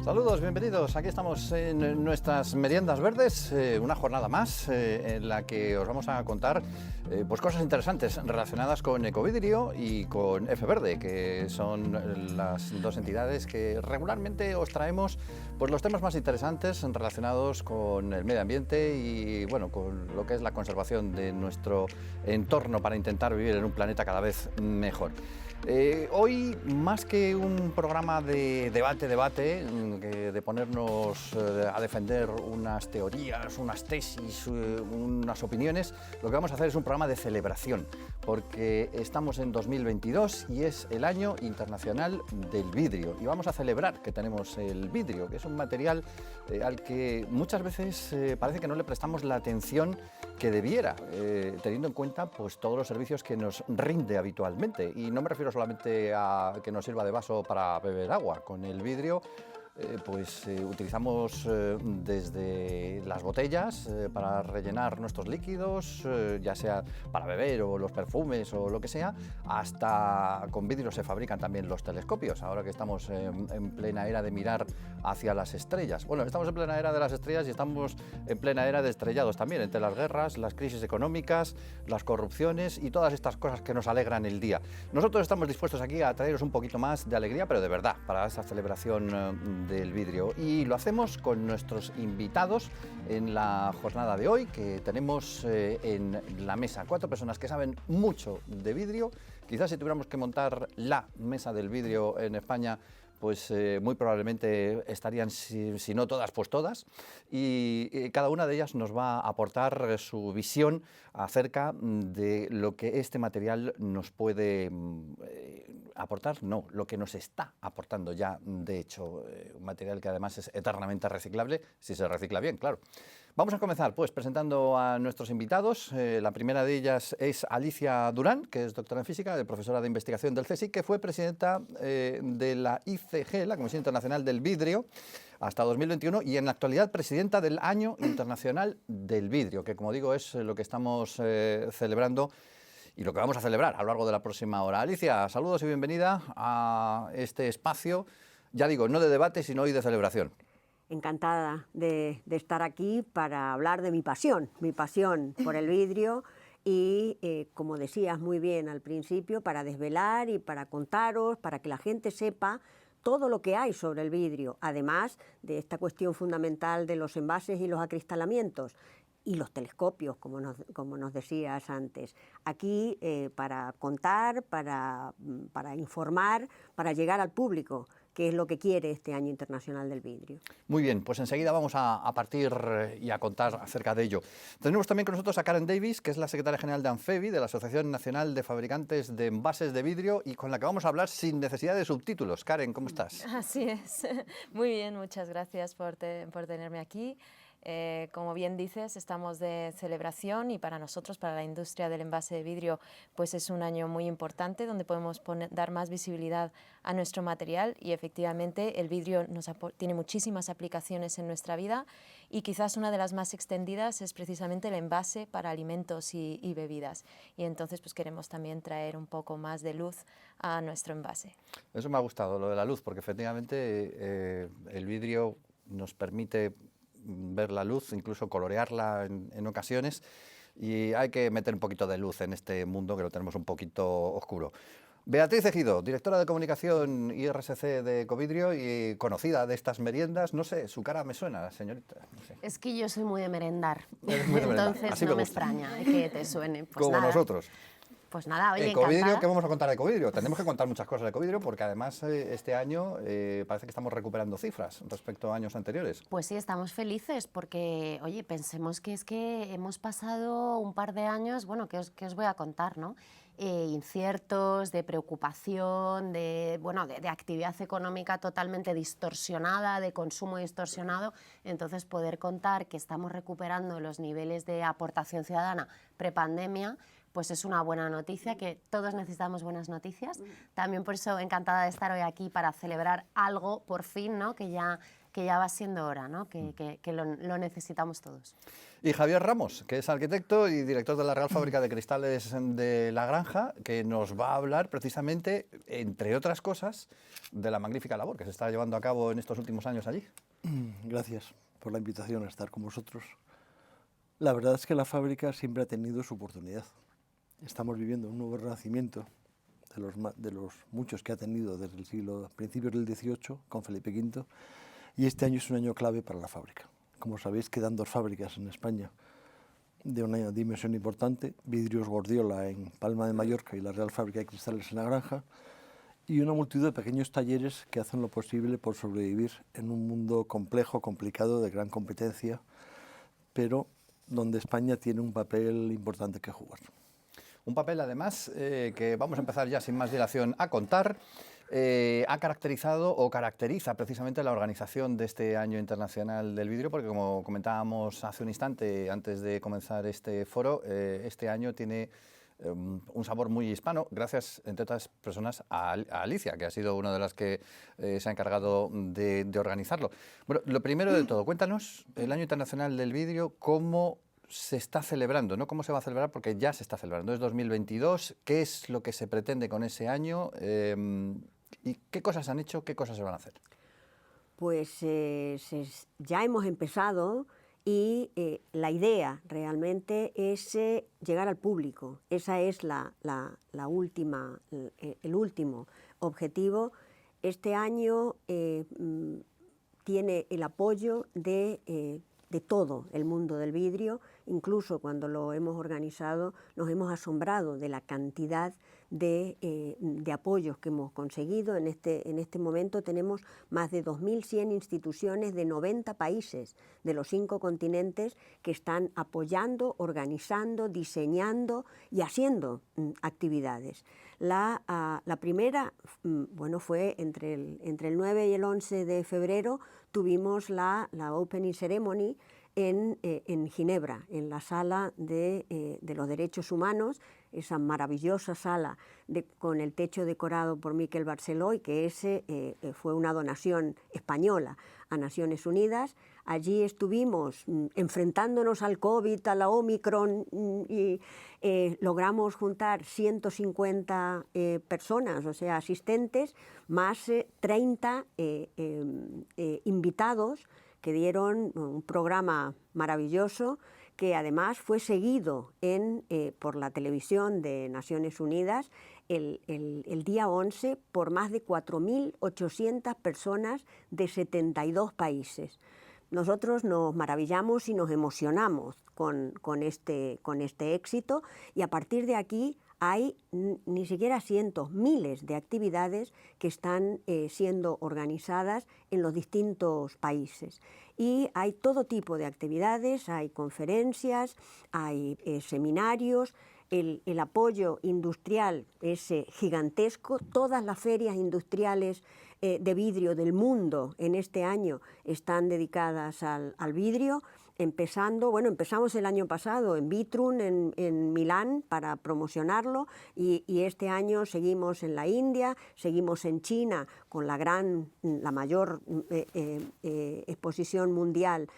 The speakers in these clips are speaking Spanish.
Saludos, bienvenidos. Aquí estamos en nuestras meriendas verdes, una jornada más en la que os vamos a contar pues cosas interesantes relacionadas con Ecovidrio y con F Verde, que son las dos entidades que regularmente os traemos pues los temas más interesantes relacionados con el medio ambiente y bueno, con lo que es la conservación de nuestro entorno para intentar vivir en un planeta cada vez mejor. Hoy, más que un programa de debate, de ponernos a defender unas teorías, unas tesis, unas opiniones, lo que vamos a hacer es un programa de celebración, porque estamos en 2022 y es el Año Internacional del Vidrio. Y vamos a celebrar que tenemos el vidrio, que es un material al que muchas veces parece que no le prestamos la atención que debiera, teniendo en cuenta pues, todos los servicios que nos rinde habitualmente. Y no me refiero solamente a que nos sirva de vaso para beber agua. Con el vidrio utilizamos desde las botellas para rellenar nuestros líquidos, ya sea para beber o los perfumes o lo que sea, hasta con vidrio se fabrican también los telescopios, ahora que estamos en plena era de mirar hacia las estrellas. Bueno, estamos en plena era de las estrellas y estamos en plena era de estrellados también, entre las guerras, las crisis económicas, las corrupciones y todas estas cosas que nos alegran el día. Nosotros estamos dispuestos aquí a traeros un poquito más de alegría, pero de verdad, para esta celebración del vidrio, y lo hacemos con nuestros invitados en la jornada de hoy, que tenemos en la mesa 4 personas que saben mucho de vidrio. Quizás si tuviéramos que montar la mesa del vidrio en España, pues muy probablemente estarían, si no todas, pues todas, y cada una de ellas nos va a aportar su visión acerca de lo que este material nos puede aportar, no, lo que nos está aportando ya, de hecho, un material que además es eternamente reciclable, si se recicla bien, claro. Vamos a comenzar pues presentando a nuestros invitados. La primera de ellas es Alicia Durán, que es doctora en física, profesora de investigación del CSIC, que fue presidenta de la ICG, la Comisión Internacional del Vidrio, hasta 2021, y en la actualidad presidenta del Año Internacional del Vidrio, que como digo es lo que estamos celebrando y lo que vamos a celebrar a lo largo de la próxima hora. Alicia, saludos y bienvenida a este espacio, ya digo, no de debate, sino hoy de celebración. Encantada de estar aquí para hablar de mi pasión por el vidrio y, como decías muy bien al principio, para desvelar y para contaros, para que la gente sepa todo lo que hay sobre el vidrio, además de esta cuestión fundamental de los envases y los acristalamientos y los telescopios, como nos decías antes. Aquí para contar, para informar, para llegar al público, que es lo que quiere este Año Internacional del Vidrio. Muy bien, pues enseguida vamos a partir y a contar acerca de ello. Tenemos también con nosotros a Karen Davis, que es la secretaria general de ANFEVI, de la Asociación Nacional de Fabricantes de Envases de Vidrio, y con la que vamos a hablar sin necesidad de subtítulos. Karen, ¿cómo estás? Así es, muy bien, muchas gracias por tenerme aquí. Como bien dices, estamos de celebración y para nosotros, para la industria del envase de vidrio, pues es un año muy importante donde podemos dar más visibilidad a nuestro material y efectivamente el vidrio tiene muchísimas aplicaciones en nuestra vida y quizás una de las más extendidas es precisamente el envase para alimentos y bebidas, y entonces pues queremos también traer un poco más de luz a nuestro envase. Eso me ha gustado, lo de la luz, porque efectivamente el vidrio nos permite ver la luz, incluso colorearla en ocasiones, y hay que meter un poquito de luz en este mundo que lo tenemos un poquito oscuro. Beatriz Ejido, directora de comunicación IRSC de Ecovidrio y conocida de estas meriendas, no sé, su cara me suena, señorita. No sé. Es que yo soy muy de merendar, Muy de merendar. Entonces Así no me gusta. extraña que te suene. Pues como nada. nosotros. Pues nada, oye, Ecovidrio, encantada. ¿qué vamos a contar de Ecovidrio? Tenemos que contar muchas cosas de Ecovidrio porque además este año parece que estamos recuperando cifras respecto a años anteriores. Pues sí, estamos felices porque, oye, pensemos que es que hemos pasado un par de años, bueno, que os voy a contar, ¿no? Inciertos, de preocupación, de actividad económica totalmente distorsionada, de consumo distorsionado. Entonces, poder contar que estamos recuperando los niveles de aportación ciudadana prepandemia, pues es una buena noticia, que todos necesitamos buenas noticias. También por eso encantada de estar hoy aquí para celebrar algo, por fin, ¿no? que ya va siendo hora, ¿no? que lo necesitamos todos. Y Javier Ramos, que es arquitecto y director de la Real Fábrica de Cristales de La Granja, que nos va a hablar precisamente, entre otras cosas, de la magnífica labor que se está llevando a cabo en estos últimos años allí. Gracias por la invitación a estar con vosotros. La verdad es que la fábrica siempre ha tenido su oportunidad. Estamos viviendo un nuevo renacimiento de los muchos que ha tenido desde el siglo, principios del XVIII, con Felipe V, y este año es un año clave para la fábrica. Como sabéis, quedan 2 fábricas en España de una dimensión importante, Vidrios Gordiola en Palma de Mallorca y la Real Fábrica de Cristales en La Granja, y una multitud de pequeños talleres que hacen lo posible por sobrevivir en un mundo complejo, complicado, de gran competencia, pero donde España tiene un papel importante que jugar. Un papel, además, que vamos a empezar ya sin más dilación a contar. Ha caracterizado o caracteriza precisamente la organización de este Año Internacional del Vidrio, porque como comentábamos hace un instante antes de comenzar este foro, este año tiene un sabor muy hispano, gracias, entre otras personas, a Alicia, que ha sido una de las que se ha encargado de organizarlo. Bueno, lo primero de todo, cuéntanos el Año Internacional del Vidrio, cómo se está celebrando, no cómo se va a celebrar, porque ya se está celebrando, es 2022, qué es lo que se pretende con ese año y qué cosas han hecho, qué cosas se van a hacer. Pues ya hemos empezado y la idea realmente es llegar al público. Esa es la última, el último objetivo. Este año tiene el apoyo de todo el mundo del vidrio. Incluso cuando lo hemos organizado nos hemos asombrado de la cantidad de apoyos que hemos conseguido. En este momento tenemos más de 2.100 instituciones de 90 países de los 5 continentes que están apoyando, organizando, diseñando y haciendo actividades. La primera, bueno, fue entre el 9 y el 11 de febrero, tuvimos la Opening Ceremony en Ginebra, en la Sala de los Derechos Humanos, esa maravillosa sala con el techo decorado por Miquel Barceló, y que fue una donación española a Naciones Unidas. Allí estuvimos enfrentándonos al COVID, a la Omicron, y logramos juntar 150 personas, o sea, asistentes, más 30 invitados, que dieron un programa maravilloso, que además fue seguido por la televisión de Naciones Unidas el día 11 por más de 4.800 personas de 72 países. Nosotros nos maravillamos y nos emocionamos con este éxito, y a partir de aquí hay ni siquiera cientos, miles de actividades que están siendo organizadas en los distintos países. Y hay todo tipo de actividades, hay conferencias, hay seminarios. El apoyo industrial es gigantesco. Todas las ferias industriales de vidrio del mundo en este año están dedicadas al vidrio. Empezamos el año pasado en Vitrum, en Milán, para promocionarlo, y este año seguimos en la India, seguimos en China con la mayor exposición mundial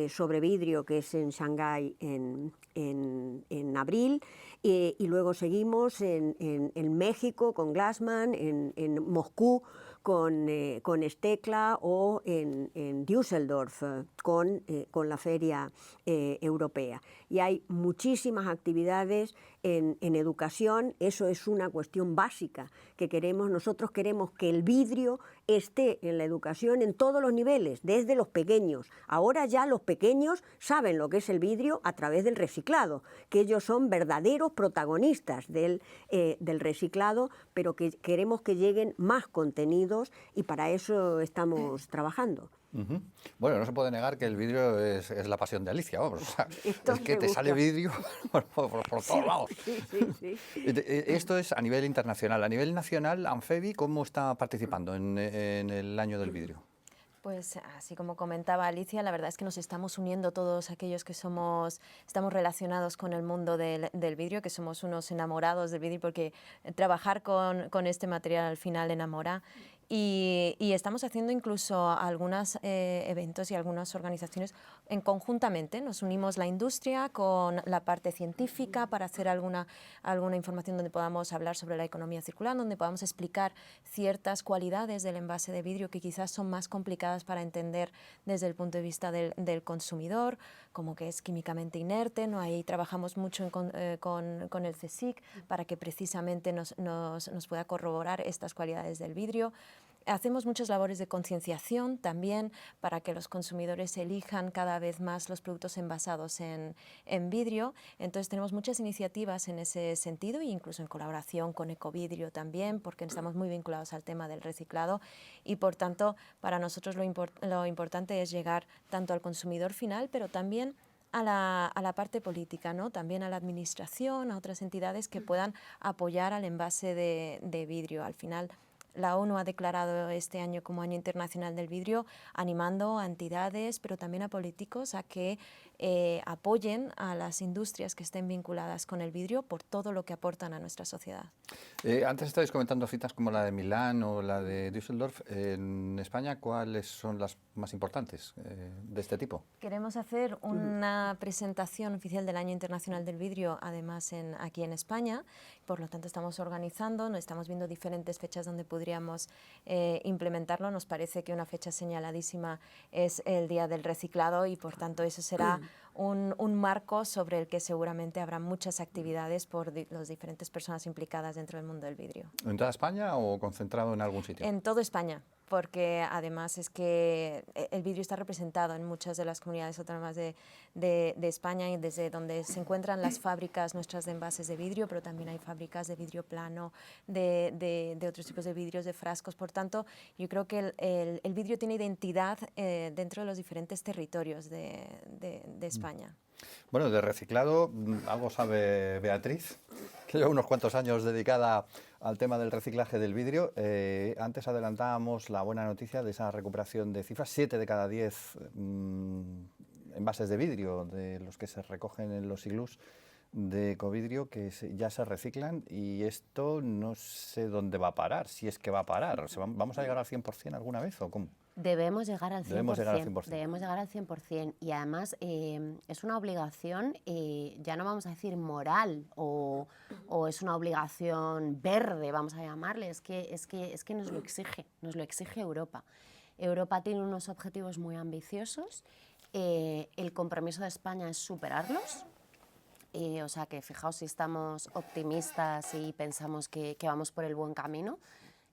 sobre vidrio, que es en Shanghái en abril, y luego seguimos en México con Glassman, en Moscú con Stekla, o en Düsseldorf con la Feria Europea. Y hay muchísimas actividades en educación. Eso es una cuestión básica que queremos. Nosotros queremos que el vidrio esté en la educación en todos los niveles, desde los pequeños. Ahora ya los pequeños saben lo que es el vidrio a través del reciclado, que ellos son verdaderos protagonistas del reciclado, pero que queremos que lleguen más contenidos, y para eso estamos trabajando. Bueno, no se puede negar que el vidrio es la pasión de Alicia, vamos. O sea, es que te sale vidrio por todos lados. Sí. Esto es a nivel internacional. A nivel nacional, Anfevi, ¿cómo está participando en el Año del Vidrio? Pues así como comentaba Alicia, la verdad es que nos estamos uniendo todos aquellos que estamos relacionados con el mundo del vidrio, que somos unos enamorados del vidrio, porque trabajar con este material al final enamora. Y estamos haciendo incluso algunos eventos y algunas organizaciones conjuntamente. Nos unimos la industria con la parte científica para hacer alguna información donde podamos hablar sobre la economía circular, donde podamos explicar ciertas cualidades del envase de vidrio que quizás son más complicadas para entender desde el punto de vista del consumidor, como que es químicamente inerte, ¿no? Ahí trabajamos mucho con el CSIC para que precisamente nos pueda corroborar estas cualidades del vidrio. Hacemos muchas labores de concienciación también para que los consumidores elijan cada vez más los productos envasados en vidrio. Entonces tenemos muchas iniciativas en ese sentido e incluso en colaboración con Ecovidrio también, porque estamos muy vinculados al tema del reciclado y por tanto para nosotros lo importante es llegar tanto al consumidor final, pero también a la parte política, ¿no? También a la administración, a otras entidades que puedan apoyar al envase de vidrio. Al final, la ONU ha declarado este año como Año Internacional del Vidrio, animando a entidades, pero también a políticos a que apoyen a las industrias que estén vinculadas con el vidrio por todo lo que aportan a nuestra sociedad. Antes estabais comentando citas como la de Milán o la de Düsseldorf. En España, ¿cuáles son las más importantes de este tipo? Queremos hacer una presentación oficial del Año Internacional del Vidrio, además aquí en España. Por lo tanto, estamos organizando, estamos viendo diferentes fechas donde podríamos implementarlo. Nos parece que una fecha señaladísima es el Día del Reciclado y, por tanto, eso será un marco sobre el que seguramente habrá muchas actividades por las diferentes personas implicadas dentro del mundo del vidrio. ¿En toda España o concentrado en algún sitio? En toda España, porque además es que el vidrio está representado en muchas de las comunidades autónomas de España y desde donde se encuentran las fábricas nuestras de envases de vidrio, pero también hay fábricas de vidrio plano, de otros tipos de vidrios, de frascos. Por tanto, yo creo que el vidrio tiene identidad dentro de los diferentes territorios de España. Bueno, de reciclado algo sabe Beatriz, que lleva unos cuantos años dedicada al tema del reciclaje del vidrio. Antes adelantábamos la buena noticia de esa recuperación de cifras. 7 de cada 10 envases de vidrio de los que se recogen en los iglús de Ecovidrio que ya se reciclan, y esto no sé dónde va a parar, si es que va a parar. O sea, ¿vamos a llegar al 100% alguna vez o cómo? Debemos llegar al 100%. Debemos llegar al 100%. Debemos llegar al 100%. Y además es una obligación, ya no vamos a decir moral o es una obligación verde, vamos a llamarle, es que nos lo exige Europa. Europa tiene unos objetivos muy ambiciosos, el compromiso de España es superarlos. O sea que fijaos si estamos optimistas y pensamos que vamos por el buen camino.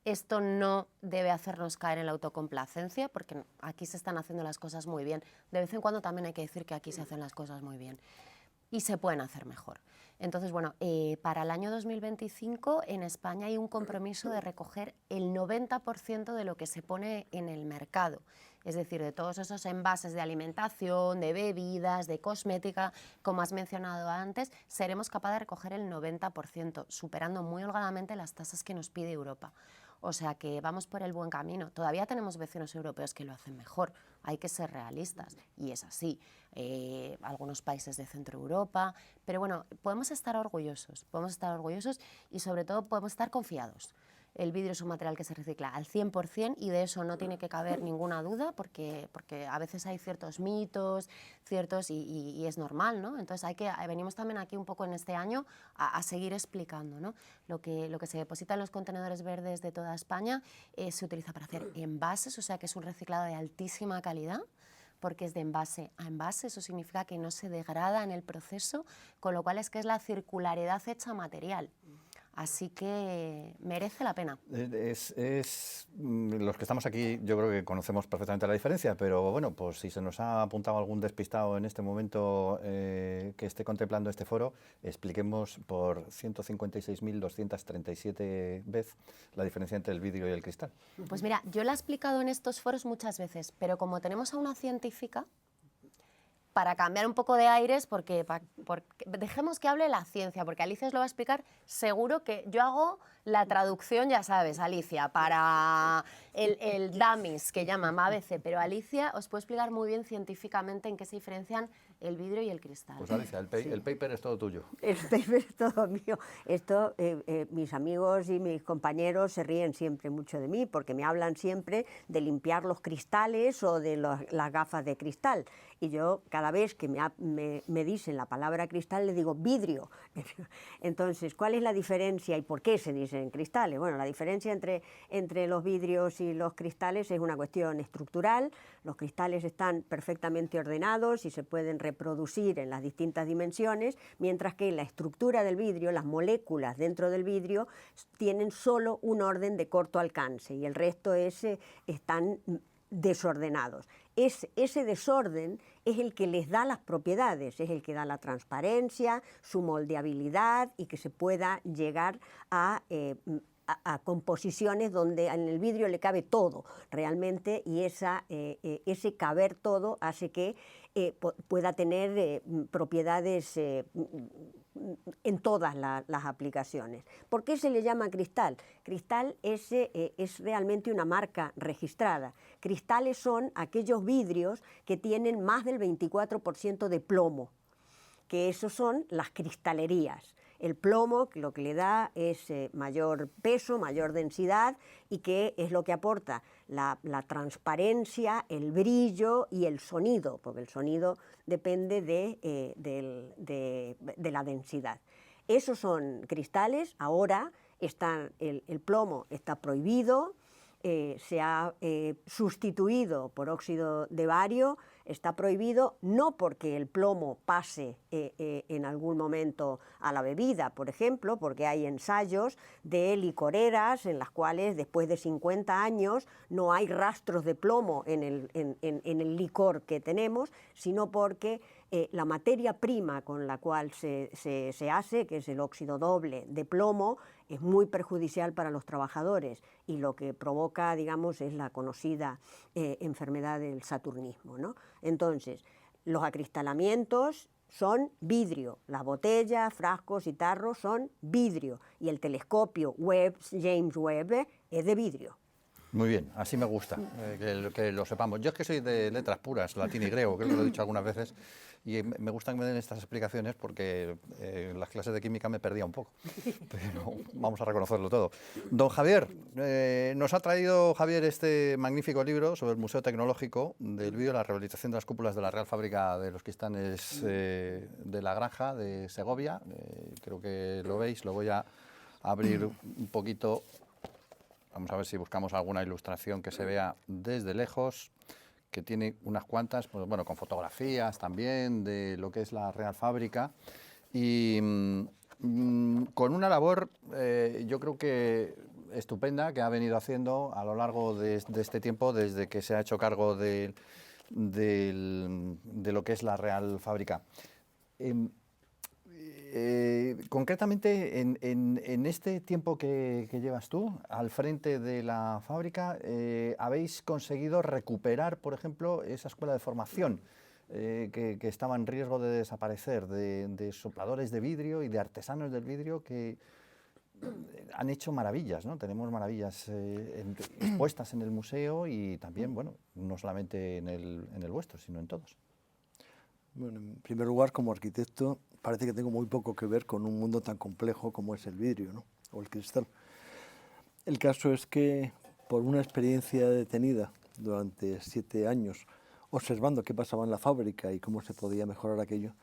Esto no debe hacernos caer en la autocomplacencia, porque aquí se están haciendo las cosas muy bien. De vez en cuando también hay que decir que aquí se hacen las cosas muy bien y se pueden hacer mejor. Entonces, bueno, para el año 2025 en España hay un compromiso de recoger el 90% de lo que se pone en el mercado. Es decir, de todos esos envases de alimentación, de bebidas, de cosmética, como has mencionado antes, seremos capaces de recoger el 90%, superando muy holgadamente las tasas que nos pide Europa. O sea que vamos por el buen camino. Todavía tenemos vecinos europeos que lo hacen mejor, hay que ser realistas, y es así. Algunos países de Centro Europa, pero bueno, podemos estar orgullosos y sobre todo podemos estar confiados. El vidrio es un material que se recicla al 100% y de eso no tiene que caber ninguna duda, porque a veces hay ciertos mitos, y es normal, ¿no? Entonces venimos también aquí un poco en este año a seguir explicando, ¿no? Lo que se deposita en los contenedores verdes de toda España se utiliza para hacer envases, o sea que es un reciclado de altísima calidad, porque es de envase a envase, eso significa que no se degrada en el proceso, con lo cual es la circularidad hecha material. Así que merece la pena. Los que estamos aquí yo creo que conocemos perfectamente la diferencia, pero bueno, pues si se nos ha apuntado algún despistado en este momento que esté contemplando este foro, expliquemos por 156.237 veces la diferencia entre el vidrio y el cristal. Pues mira, yo la he explicado en estos foros muchas veces, pero como tenemos a una científica, para cambiar un poco de aires, porque dejemos que hable la ciencia, porque Alicia os lo va a explicar seguro, que yo hago la traducción, ya sabes, Alicia, para el dummies que llaman ABC, pero Alicia os puede explicar muy bien científicamente en qué se diferencian el vidrio y el cristal. Pues Alicia, el paper es todo tuyo. El paper es todo mío. Esto, mis amigos y mis compañeros se ríen siempre mucho de mí porque me hablan siempre de limpiar los cristales o de las gafas de cristal. Y yo, cada vez que me dicen la palabra cristal, le digo vidrio. Entonces, ¿cuál es la diferencia y por qué se dicen cristales? Bueno, la diferencia entre los vidrios y los cristales es una cuestión estructural. Los cristales están perfectamente ordenados y se pueden reproducir en las distintas dimensiones, mientras que la estructura del vidrio, las moléculas dentro del vidrio, tienen solo un orden de corto alcance y el resto están desordenados. Ese desorden es el que les da las propiedades, es el que da la transparencia, su moldeabilidad y que se pueda llegar a composiciones donde en el vidrio le cabe todo realmente, y ese caber todo hace que pueda tener propiedades en todas las aplicaciones. ¿Por qué se le llama cristal? Cristal es realmente una marca registrada. Cristales son aquellos vidrios que tienen más del 24% de plomo, que esos son las cristalerías. El plomo lo que le da es mayor peso, mayor densidad, y que es lo que aporta la transparencia, el brillo y el sonido, porque el sonido depende de la densidad. Esos son cristales. Ahora el plomo está prohibido, se ha sustituido por óxido de bario. Está prohibido no porque el plomo pase en algún momento a la bebida, por ejemplo, porque hay ensayos de licoreras en las cuales después de 50 años no hay rastros de plomo en el licor que tenemos, sino porque la materia prima con la cual se hace, que es el óxido doble de plomo, es muy perjudicial para los trabajadores y lo que provoca, digamos, es la conocida enfermedad del saturnismo, ¿no? Entonces, los acristalamientos son vidrio, las botellas, frascos y tarros son vidrio, y el telescopio James Webb es de vidrio. Muy bien, así me gusta, que lo sepamos. Yo es que soy de letras puras, latín y griego, creo que lo he dicho algunas veces, y me gusta que me den estas explicaciones porque en las clases de química me perdía un poco, pero vamos a reconocerlo todo. Don Javier, nos ha traído Javier este magnífico libro sobre el Museo Tecnológico del Vidrio, la rehabilitación de las cúpulas de la Real Fábrica de los Cristanes de la Granja de Segovia. Creo que lo veis, lo voy a abrir un poquito. Vamos a ver si buscamos alguna ilustración que se vea desde lejos, que tiene unas cuantas, pues bueno, con fotografías también de lo que es la Real Fábrica, y con una labor, yo creo que estupenda, que ha venido haciendo a lo largo de este tiempo, desde que se ha hecho cargo de lo que es la Real Fábrica. Concretamente, en este tiempo que llevas tú al frente de la fábrica, habéis conseguido recuperar, por ejemplo, esa escuela de formación que estaba en riesgo de desaparecer, de sopladores de vidrio y de artesanos del vidrio que han hecho maravillas, ¿no? Tenemos maravillas expuestas en el museo y también, bueno, no solamente en el vuestro, sino en todos. Bueno, en primer lugar, como arquitecto, parece que tengo muy poco que ver con un mundo tan complejo como es el vidrio, ¿no? O el cristal. El caso es que, por una experiencia detenida durante 7 años, observando qué pasaba en la fábrica y cómo se podía mejorar aquello,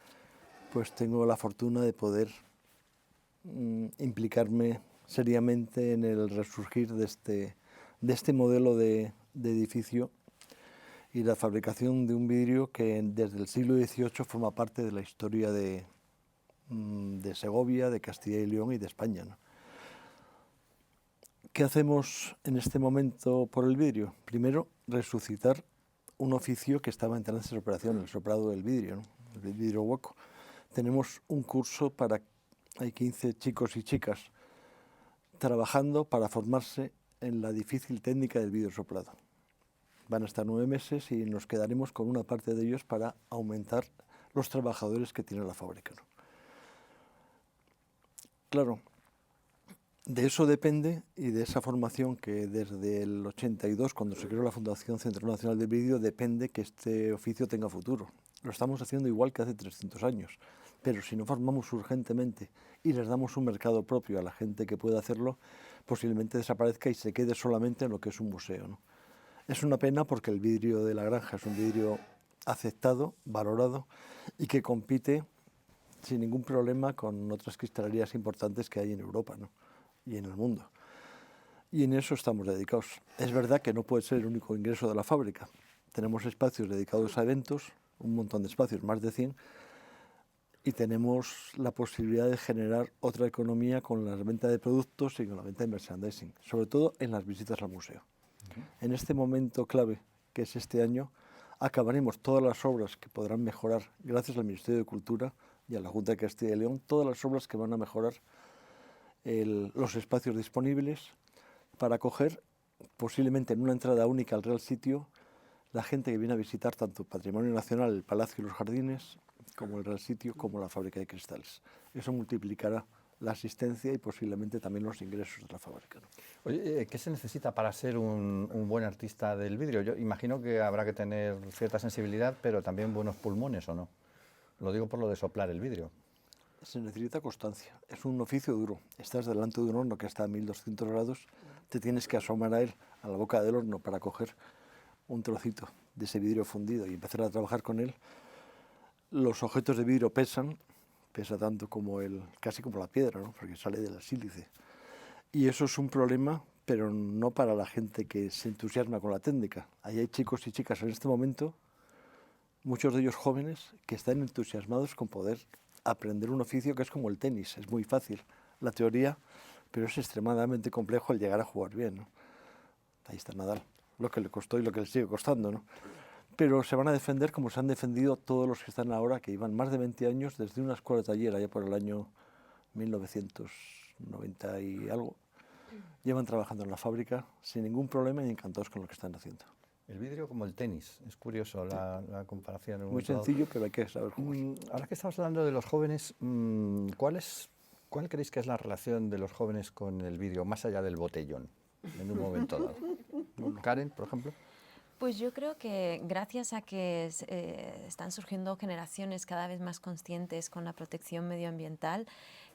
pues tengo la fortuna de poder implicarme seriamente en el resurgir de este modelo de edificio y la fabricación de un vidrio que desde el siglo XVIII forma parte de la historia de Segovia, de Castilla y León y de España, ¿no? ¿Qué hacemos en este momento por el vidrio? Primero, resucitar un oficio que estaba en trance de operación, el soplado del vidrio, ¿no? El vidrio hueco. Tenemos un curso hay 15 chicos y chicas trabajando para formarse en la difícil técnica del vidrio soplado. Van a estar 9 meses y nos quedaremos con una parte de ellos para aumentar los trabajadores que tiene la fábrica, ¿no? Claro, de eso depende, y de esa formación que desde el 82, cuando se creó la Fundación Centro Nacional del Vidrio, depende que este oficio tenga futuro. Lo estamos haciendo igual que hace 300 años, pero si no formamos urgentemente y les damos un mercado propio a la gente que pueda hacerlo, posiblemente desaparezca y se quede solamente en lo que es un museo, ¿no? Es una pena porque el vidrio de la granja es un vidrio aceptado, valorado y que compite sin ningún problema con otras cristalerías importantes que hay en Europa, ¿no? Y en el mundo. Y en eso estamos dedicados. Es verdad que no puede ser el único ingreso de la fábrica. Tenemos espacios dedicados a eventos, un montón de espacios, más de 100, y tenemos la posibilidad de generar otra economía con la venta de productos y con la venta de merchandising, sobre todo en las visitas al museo. En este momento clave, que es este año, acabaremos todas las obras que podrán mejorar, gracias al Ministerio de Cultura y a la Junta de Castilla y León, todas las obras que van a mejorar los espacios disponibles para acoger, posiblemente en una entrada única al Real Sitio, la gente que viene a visitar tanto Patrimonio Nacional, el Palacio y los Jardines, como el Real Sitio, como la fábrica de cristales. Eso multiplicará la asistencia y posiblemente también los ingresos de la fábrica, ¿no? Oye, ¿qué se necesita para ser un buen artista del vidrio? Yo imagino que habrá que tener cierta sensibilidad, pero también buenos pulmones, ¿o no? Lo digo por lo de soplar el vidrio. Se necesita constancia. Es un oficio duro. Estás delante de un horno que está a 1200 grados, te tienes que asomar a él, a la boca del horno, para coger un trocito de ese vidrio fundido y empezar a trabajar con él. Los objetos de vidrio pesa tanto como casi como la piedra, ¿no? Porque sale de la sílice. Y eso es un problema, pero no para la gente que se entusiasma con la técnica. Ahí hay chicos y chicas en este momento, muchos de ellos jóvenes, que están entusiasmados con poder aprender un oficio que es como el tenis. Es muy fácil la teoría, pero es extremadamente complejo el llegar a jugar bien, ¿no? Ahí está Nadal, lo que le costó y lo que le sigue costando, ¿no? Pero se van a defender como se han defendido todos los que están ahora, que llevan más de 20 años desde una escuela de taller, allá por el año 1990 y algo. Llevan trabajando en la fábrica sin ningún problema y encantados con lo que están haciendo. El vidrio como el tenis, es curioso la comparación. Muy sencillo, pero hay que saber jugar. Ahora que estamos hablando de los jóvenes, ¿cuál creéis que es la relación de los jóvenes con el vidrio, más allá del botellón, en un momento dado? Karen, por ejemplo. Pues yo creo que gracias a que están surgiendo generaciones cada vez más conscientes con la protección medioambiental,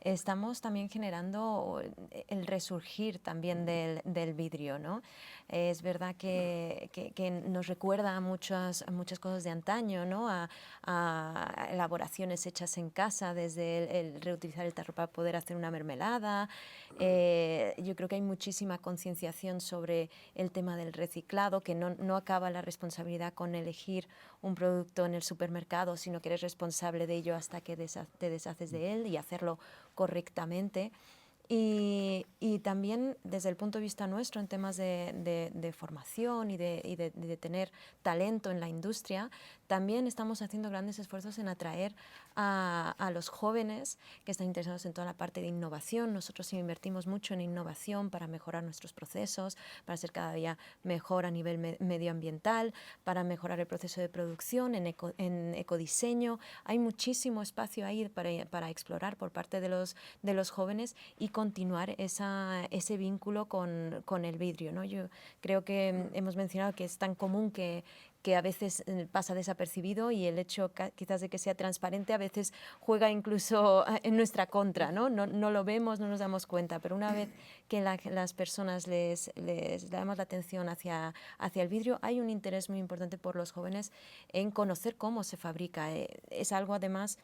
estamos también generando el resurgir también del vidrio, ¿no? Es verdad que nos recuerda a muchas cosas de antaño, ¿no? A elaboraciones hechas en casa, desde el reutilizar el tarro para poder hacer una mermelada. Yo creo que hay muchísima concienciación sobre el tema del reciclado, que no acaba la responsabilidad con elegir un producto en el supermercado, sino que eres responsable de ello hasta que te deshaces de él y hacerlo correctamente. Y también desde el punto de vista nuestro, en temas de formación y de tener talento en la industria, también estamos haciendo grandes esfuerzos en atraer a los jóvenes que están interesados en toda la parte de innovación. Nosotros invertimos mucho en innovación para mejorar nuestros procesos, para ser cada día mejor a nivel medioambiental, para mejorar el proceso de producción, en ecodiseño. Hay muchísimo espacio ahí para explorar por parte de los jóvenes y continuar ese vínculo con el vidrio, ¿no? Yo creo que hemos mencionado que es tan común que a veces pasa desapercibido, y el hecho quizás de que sea transparente a veces juega incluso en nuestra contra, ¿no? No lo vemos, no nos damos cuenta, pero una vez que las personas les damos la atención hacia el vidrio, hay un interés muy importante por los jóvenes en conocer cómo se fabrica. Es algo además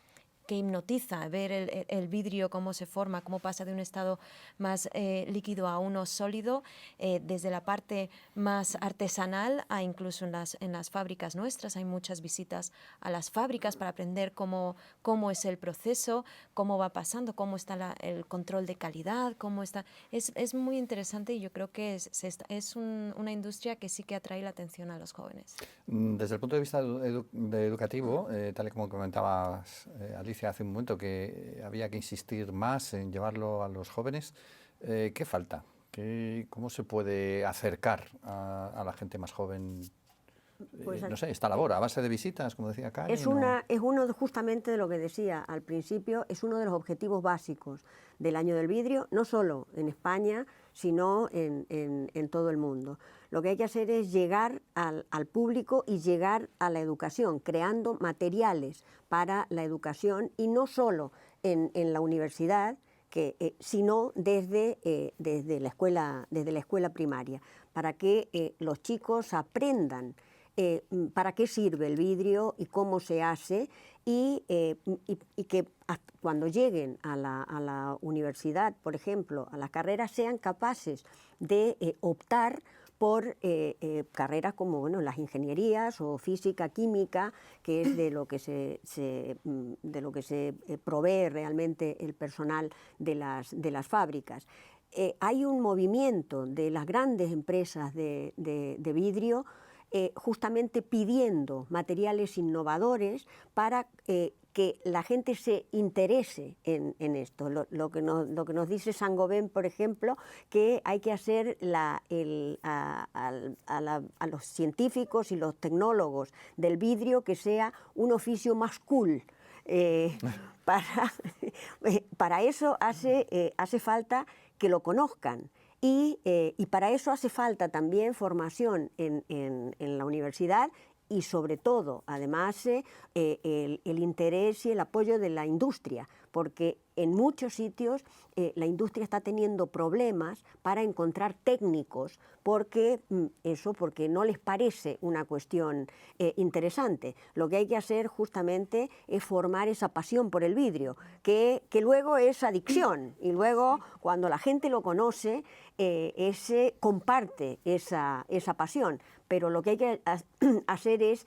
que hipnotiza ver el vidrio, cómo se forma, cómo pasa de un estado más líquido a uno sólido, desde la parte más artesanal a incluso en las fábricas nuestras. Hay muchas visitas a las fábricas para aprender cómo es el proceso, cómo va pasando, cómo está el control de calidad, cómo está. Es muy interesante, y yo creo que es una industria que sí que atrae la atención a los jóvenes. Desde el punto de vista educativo, tal y como comentabas, Alicia, hace un momento, que había que insistir más en llevarlo a los jóvenes, ¿qué falta? ¿Cómo se puede acercar a la gente más joven Pues no sé, esta labor, a base de visitas, como decía Karen? es uno justamente de lo que decía al principio, es uno de los objetivos básicos del Año del Vidrio, no solo en España, sino en todo el mundo. Lo que hay que hacer es llegar al público y llegar a la educación, creando materiales para la educación y no solo en la universidad, sino desde la escuela primaria, para que los chicos aprendan para qué sirve el vidrio y cómo se hace y que cuando lleguen a la universidad, por ejemplo, a las carreras, sean capaces de optar por carreras como las ingenierías o física, química, que es de lo que se provee realmente el personal de las fábricas. Hay un movimiento de las grandes empresas de vidrio justamente pidiendo materiales innovadores para que la gente se interese en esto. Lo que nos dice Saint-Gobain, por ejemplo, que hay que hacer a los científicos y los tecnólogos del vidrio que sea un oficio más cool. Para eso hace falta que lo conozcan. Y para eso hace falta también formación en la universidad y sobre todo, además, el interés y el apoyo de la industria, porque en muchos sitios la industria está teniendo problemas para encontrar técnicos porque no les parece una cuestión interesante. Lo que hay que hacer justamente es formar esa pasión por el vidrio, que luego es adicción y luego cuando la gente lo conoce comparte esa pasión, pero lo que hay que hacer es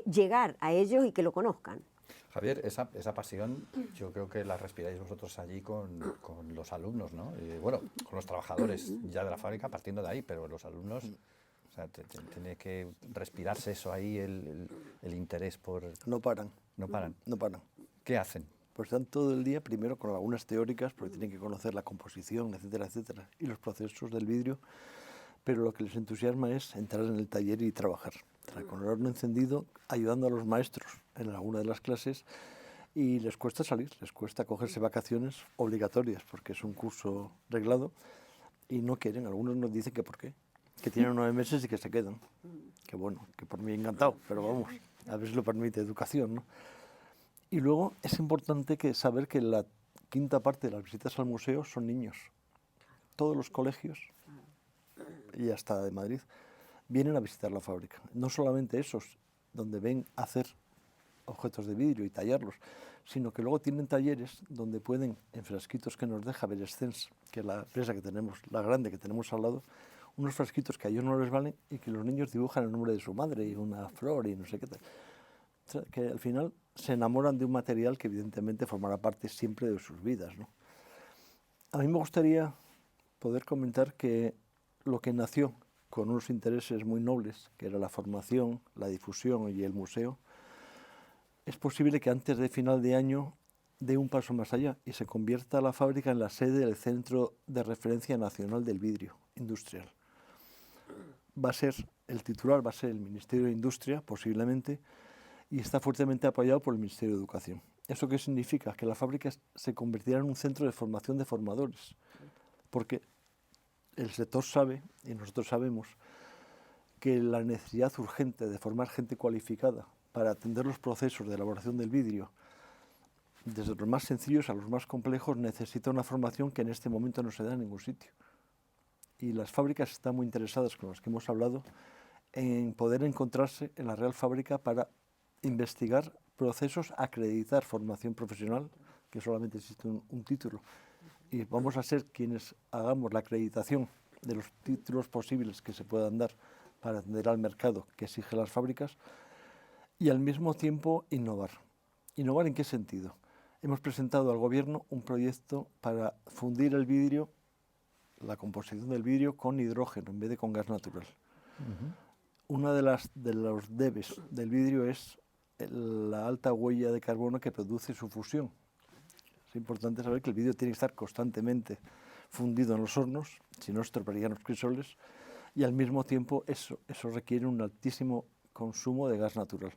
llegar a ellos y que lo conozcan. Javier, esa pasión yo creo que la respiráis vosotros allí con los alumnos, ¿no? Bueno, con los trabajadores ya de la fábrica, partiendo de ahí, pero los alumnos, o sea, tiene que respirarse eso ahí, el interés por... No paran. No paran. No paran. ¿Qué hacen? Pues están todo el día, primero con lagunas teóricas, porque tienen que conocer la composición, etcétera, etcétera, y los procesos del vidrio, pero lo que les entusiasma es entrar en el taller y trabajar. Con el horno encendido, ayudando a los maestros en alguna de las clases, y les cuesta salir, les cuesta cogerse vacaciones obligatorias, porque es un curso reglado, y no quieren. Algunos nos dicen que por qué, que tienen 9 meses y que se quedan. Que bueno, que por mí encantado, pero vamos, a ver si lo permite educación, ¿no? Y luego es importante saber que la quinta parte de las visitas al museo son niños. Todos los colegios, y hasta de Madrid, vienen a visitar la fábrica. No solamente esos, donde ven hacer objetos de vidrio y tallarlos, sino que luego tienen talleres donde pueden, en frasquitos que nos deja Berescens, que es la empresa que tenemos, la grande que tenemos al lado, unos frasquitos que a ellos no les valen y que los niños dibujan el nombre de su madre y una flor y no sé qué tal. O sea, que al final se enamoran de un material que evidentemente formará parte siempre de sus vidas, ¿no? A mí me gustaría poder comentar que lo que nació con unos intereses muy nobles, que era la formación, la difusión y el museo, es posible que antes de final de año dé un paso más allá y se convierta la fábrica en la sede del Centro de Referencia Nacional del Vidrio Industrial. El titular va a ser el Ministerio de Industria, posiblemente, y está fuertemente apoyado por el Ministerio de Educación. ¿Eso qué significa? Que la fábrica se convertirá en un centro de formación de formadores, porque el sector sabe, y nosotros sabemos, que la necesidad urgente de formar gente cualificada para atender los procesos de elaboración del vidrio, desde los más sencillos a los más complejos, necesita una formación que en este momento no se da en ningún sitio. Y las fábricas están muy interesadas, con las que hemos hablado, en poder encontrarse en la Real Fábrica para investigar procesos, acreditar formación profesional, que solamente existe un título, y vamos a ser quienes hagamos la acreditación de los títulos posibles que se puedan dar para atender al mercado que exige las fábricas, y al mismo tiempo innovar. ¿Innovar en qué sentido? Hemos presentado al Gobierno un proyecto para fundir el vidrio, la composición del vidrio, con hidrógeno en vez de con gas natural. Una de los debes del vidrio es la alta huella de carbono que produce su fusión. Es importante saber que el vidrio tiene que estar constantemente fundido en los hornos, si no estropearían los crisoles, y al mismo tiempo eso requiere un altísimo consumo de gas natural.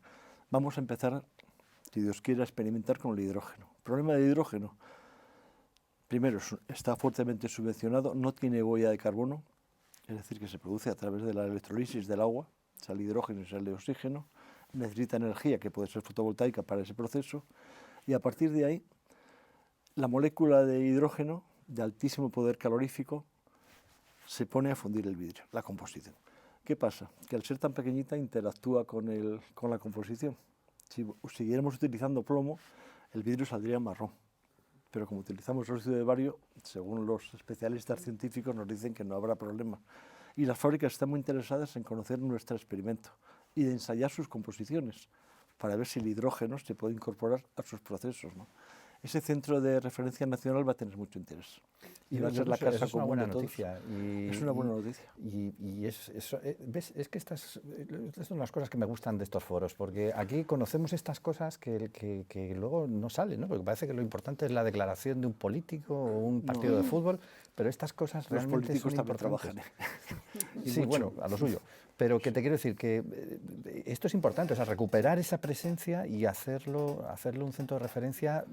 Vamos a empezar, si Dios quiere, a experimentar con el hidrógeno. El problema del hidrógeno, primero, está fuertemente subvencionado, no tiene huella de carbono, es decir, que se produce a través de la electrolisis del agua, sale hidrógeno y sale oxígeno, necesita energía que puede ser fotovoltaica para ese proceso, y a partir de ahí, la molécula de hidrógeno de altísimo poder calorífico se pone a fundir el vidrio, la composición. ¿Qué pasa? Que al ser tan pequeñita interactúa con la composición. Si siguiéramos utilizando plomo, el vidrio saldría marrón. Pero como utilizamos óxido de bario, según los especialistas científicos nos dicen que no habrá problema. Y las fábricas están muy interesadas en conocer nuestro experimento y de ensayar sus composiciones para ver si el hidrógeno se puede incorporar a sus procesos, ¿no? Ese centro de referencia nacional va a tener mucho interés. Y va a ser la casa común de todos. Es una buena noticia. ¿Ves? Es que estas son las cosas que me gustan de estos foros, porque aquí conocemos estas cosas que luego no salen, ¿no? Porque parece que lo importante es la declaración de un político o un partido de fútbol, pero estas cosas los realmente políticos son también importantes. trabajan. Sí, bueno, a lo suyo. Pero que te quiero decir que esto es importante, o sea, recuperar esa presencia y hacerlo un centro de referencia,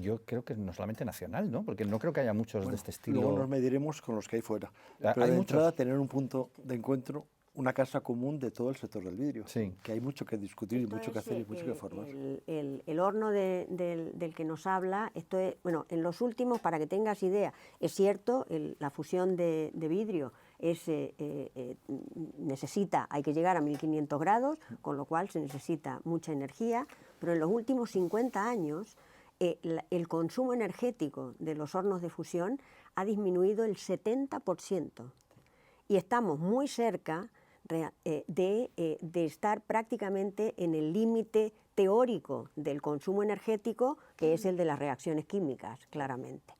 yo creo que no solamente nacional, ¿no? Porque no creo que haya muchos de este estilo. Luego nos mediremos con los que hay fuera. ¿Hay Pero de muchos? entrada tener un punto de encuentro, una casa común de todo el sector del vidrio. Sí. Que hay mucho que discutir y Esto mucho que es, hacer y mucho que formar. El horno del que nos habla, esto es, bueno, en los últimos, para que tengas idea, es cierto, la fusión de vidrio hay que llegar a 1500 grados, con lo cual se necesita mucha energía, pero en los últimos 50 años el consumo energético de los hornos de fusión ha disminuido el 70%. Y estamos muy cerca de estar prácticamente en el límite teórico del consumo energético, que es el de las reacciones químicas, claramente.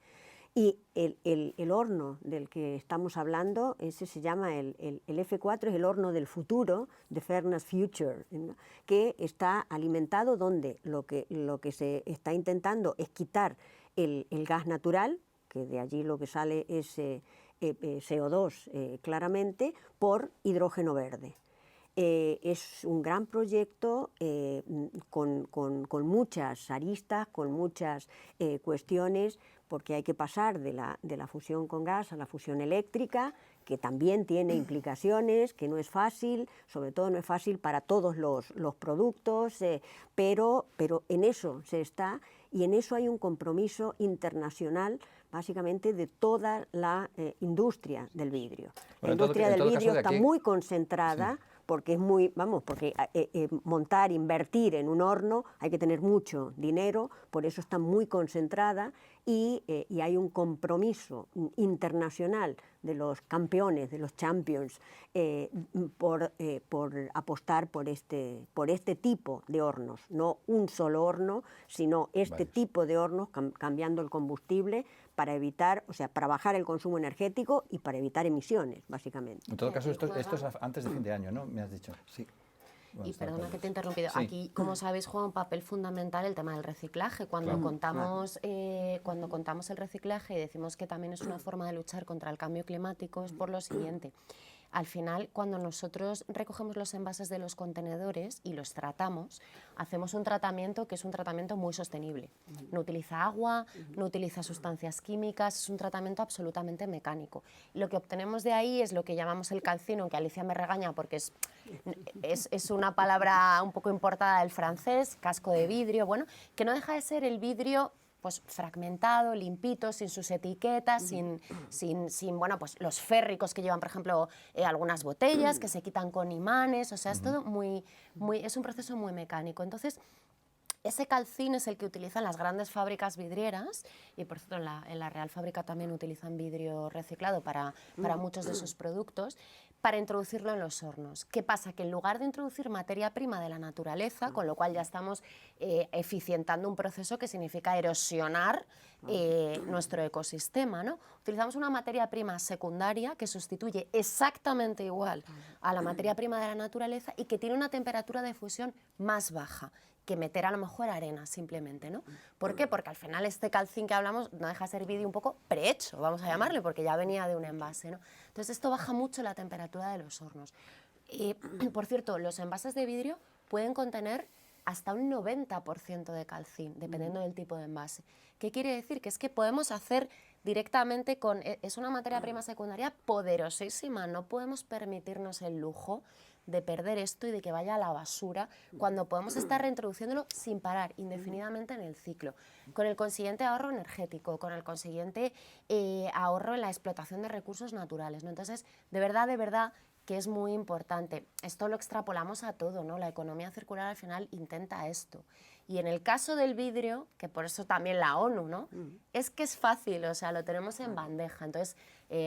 Y el horno del que estamos hablando, ese se llama el F4, es el horno del futuro, the Furnace Future, ¿no? Que está alimentado donde lo que se está intentando es quitar el gas natural, que de allí lo que sale es CO2 claramente, por hidrógeno verde. Es un gran proyecto con muchas aristas, con muchas cuestiones, porque hay que pasar de la fusión con gas a la fusión eléctrica, que también tiene implicaciones, que no es fácil, sobre todo no es fácil para todos los productos, pero en eso se está, y en eso hay un compromiso internacional básicamente de toda la industria del vidrio. La industria del vidrio está muy concentrada, sí, porque es muy, porque montar, invertir en un horno hay que tener mucho dinero, por eso está muy concentrada y hay un compromiso internacional de los campeones, de los champions, por apostar por este tipo de hornos, no un solo horno, sino este tipo de hornos, cambiando el combustible para evitar, o sea, para bajar el consumo energético y para evitar emisiones, básicamente. En todo caso, esto es antes de fin de año, ¿no? Me has dicho. Sí. Y perdona que te he interrumpido. Sí. Aquí, como sabéis, juega un papel fundamental el tema del reciclaje. Cuando contamos el reciclaje y decimos que también es una forma de luchar contra el cambio climático, es por lo siguiente. Al final, cuando nosotros recogemos los envases de los contenedores y los tratamos, hacemos un tratamiento que es un tratamiento muy sostenible. No utiliza agua, no utiliza sustancias químicas, es un tratamiento absolutamente mecánico. Y lo que obtenemos de ahí es lo que llamamos el calcino, que Alicia me regaña porque es una palabra un poco importada del francés, casco de vidrio, bueno, que no deja de ser el vidrio pues fragmentado, limpito, sin sus etiquetas, sin bueno, pues los férricos que llevan, por ejemplo, algunas botellas que se quitan con imanes, o sea, es todo es un proceso muy mecánico. Entonces, ese calcín es el que utilizan las grandes fábricas vidrieras, y por cierto en la Real Fábrica también utilizan vidrio reciclado para muchos de sus productos, para introducirlo en los hornos. ¿Qué pasa? Que en lugar de introducir materia prima de la naturaleza, con lo cual ya estamos eficientando un proceso que significa erosionar nuestro ecosistema, ¿no? Utilizamos una materia prima secundaria que sustituye exactamente igual a la materia prima de la naturaleza y que tiene una temperatura de fusión más baja que meter a lo mejor arena simplemente, ¿no? ¿Por qué? Porque al final este calcín que hablamos no deja de ser vidrio un poco prehecho, vamos a llamarle, porque ya venía de un envase, ¿no? Entonces esto baja mucho la temperatura de los hornos. Por cierto, los envases de vidrio pueden contener hasta un 90% de calcín, dependiendo del tipo de envase. ¿Qué quiere decir? Que es que podemos hacer directamente con... Es una materia prima secundaria poderosísima, no podemos permitirnos el lujo de perder esto y de que vaya a la basura cuando podemos estar reintroduciéndolo sin parar, indefinidamente en el ciclo, con el consiguiente ahorro energético, con el consiguiente ahorro en la explotación de recursos naturales, ¿no? Entonces, de verdad, que es muy importante. Esto lo extrapolamos a todo, ¿no? La economía circular al final intenta esto. Y en el caso del vidrio, que por eso también la ONU, ¿no? Es que es fácil, o sea, lo tenemos en bandeja. Entonces,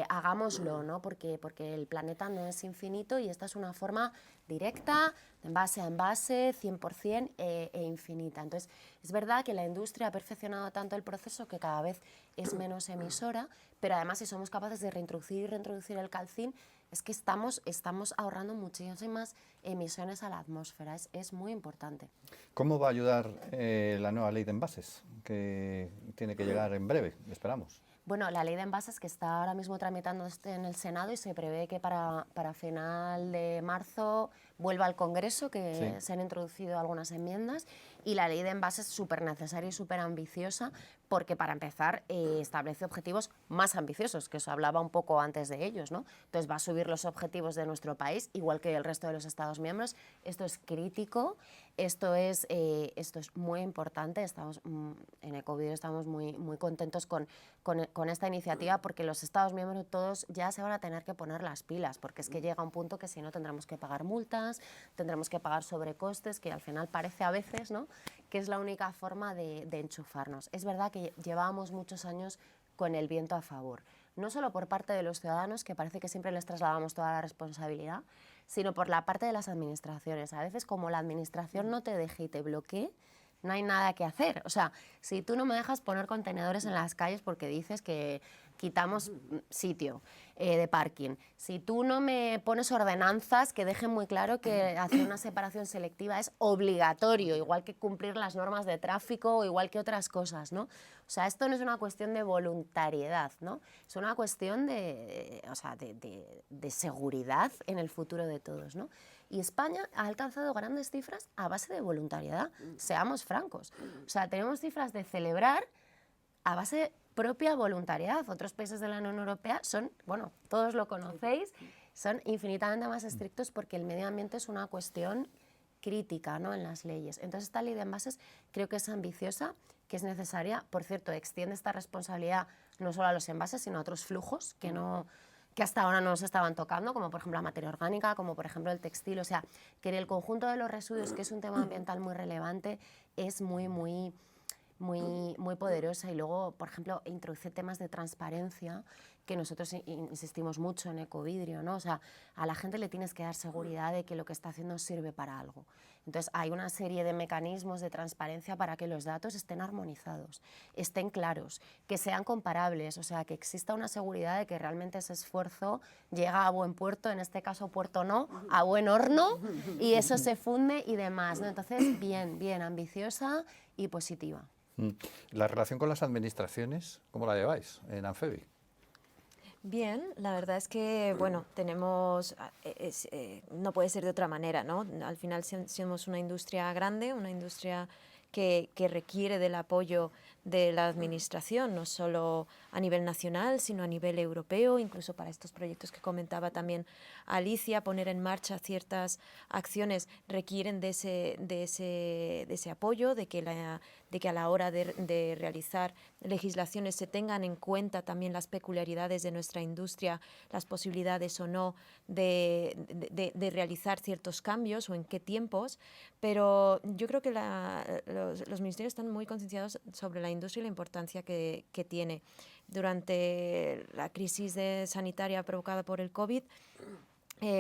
hagámoslo, ¿no? Porque el planeta no es infinito y esta es una forma directa, de envase a envase, 100% e infinita. Entonces, es verdad que la industria ha perfeccionado tanto el proceso que cada vez es menos emisora, pero además si somos capaces de reintroducir y reintroducir el calcín, es que estamos ahorrando muchísimas emisiones a la atmósfera, es muy importante. ¿Cómo va a ayudar la nueva ley de envases, que tiene que llegar en breve, esperamos? Bueno, la ley de envases que está ahora mismo tramitándose en el Senado y se prevé que para final de marzo vuelva al Congreso, que Sí. se han introducido algunas enmiendas, y la ley de envases es súper necesaria y súper ambiciosa porque, para empezar, establece objetivos más ambiciosos, que os hablaba un poco antes de ellos, ¿no? Entonces va a subir los objetivos de nuestro país, igual que el resto de los Estados miembros. Esto es crítico, esto es muy importante. Estamos, en Ecovidrio estamos muy contentos con esta iniciativa, porque los Estados miembros todos ya se van a tener que poner las pilas, porque es que llega un punto que si no tendremos que pagar multas, tendremos que pagar sobrecostes, que al final parece a veces, ¿no?, que es la única forma de enchufarnos. Es verdad que llevábamos muchos años con el viento a favor, no solo por parte de los ciudadanos, que parece que siempre les trasladamos toda la responsabilidad, sino por la parte de las administraciones. A veces, como la administración no te deje y te bloquee, no hay nada que hacer. O sea, si tú no me dejas poner contenedores en las calles porque dices que quitamos sitio de parking, si tú no me pones ordenanzas que dejen muy claro que hacer una separación selectiva es obligatorio, igual que cumplir las normas de tráfico o igual que otras cosas, ¿no? O sea, esto no es una cuestión de voluntariedad, ¿no? Es una cuestión de seguridad en el futuro de todos, ¿no? Y España ha alcanzado grandes cifras a base de voluntariedad, seamos francos. O sea, tenemos cifras de celebrar a base de propia voluntariedad. Otros países de la Unión Europea son, bueno, todos lo conocéis, son infinitamente más estrictos porque el medio ambiente es una cuestión crítica, ¿no?, en las leyes. Entonces, esta ley de envases creo que es ambiciosa, que es necesaria. Por cierto, extiende esta responsabilidad no solo a los envases, sino a otros flujos que hasta ahora no se estaban tocando, como por ejemplo la materia orgánica, como por ejemplo el textil. O sea, que en el conjunto de los residuos, que es un tema ambiental muy relevante, es muy poderosa. Y luego, por ejemplo, introduce temas de transparencia, que nosotros insistimos mucho en Ecovidrio, ¿no? O sea, a la gente le tienes que dar seguridad de que lo que está haciendo sirve para algo. Entonces, hay una serie de mecanismos de transparencia para que los datos estén armonizados, estén claros, que sean comparables, o sea, que exista una seguridad de que realmente ese esfuerzo llega a buen puerto, en este caso puerto no, a buen horno, y eso se funde y demás, ¿no? Entonces, bien ambiciosa y positiva. La relación con las administraciones, ¿cómo la lleváis en Amfebi? Bien, la verdad es que, bueno, tenemos, no puede ser de otra manera, ¿no? Al final somos una industria grande, una industria que requiere del apoyo de la administración, no solo a nivel nacional, sino a nivel europeo, incluso para estos proyectos que comentaba también Alicia, poner en marcha ciertas acciones requieren de ese apoyo, de que a la hora de realizar legislaciones se tengan en cuenta también las peculiaridades de nuestra industria, las posibilidades o no de realizar ciertos cambios o en qué tiempos, pero yo creo que los ministerios están muy concienciados sobre la industria y la importancia que tiene. Durante la crisis sanitaria provocada por el COVID,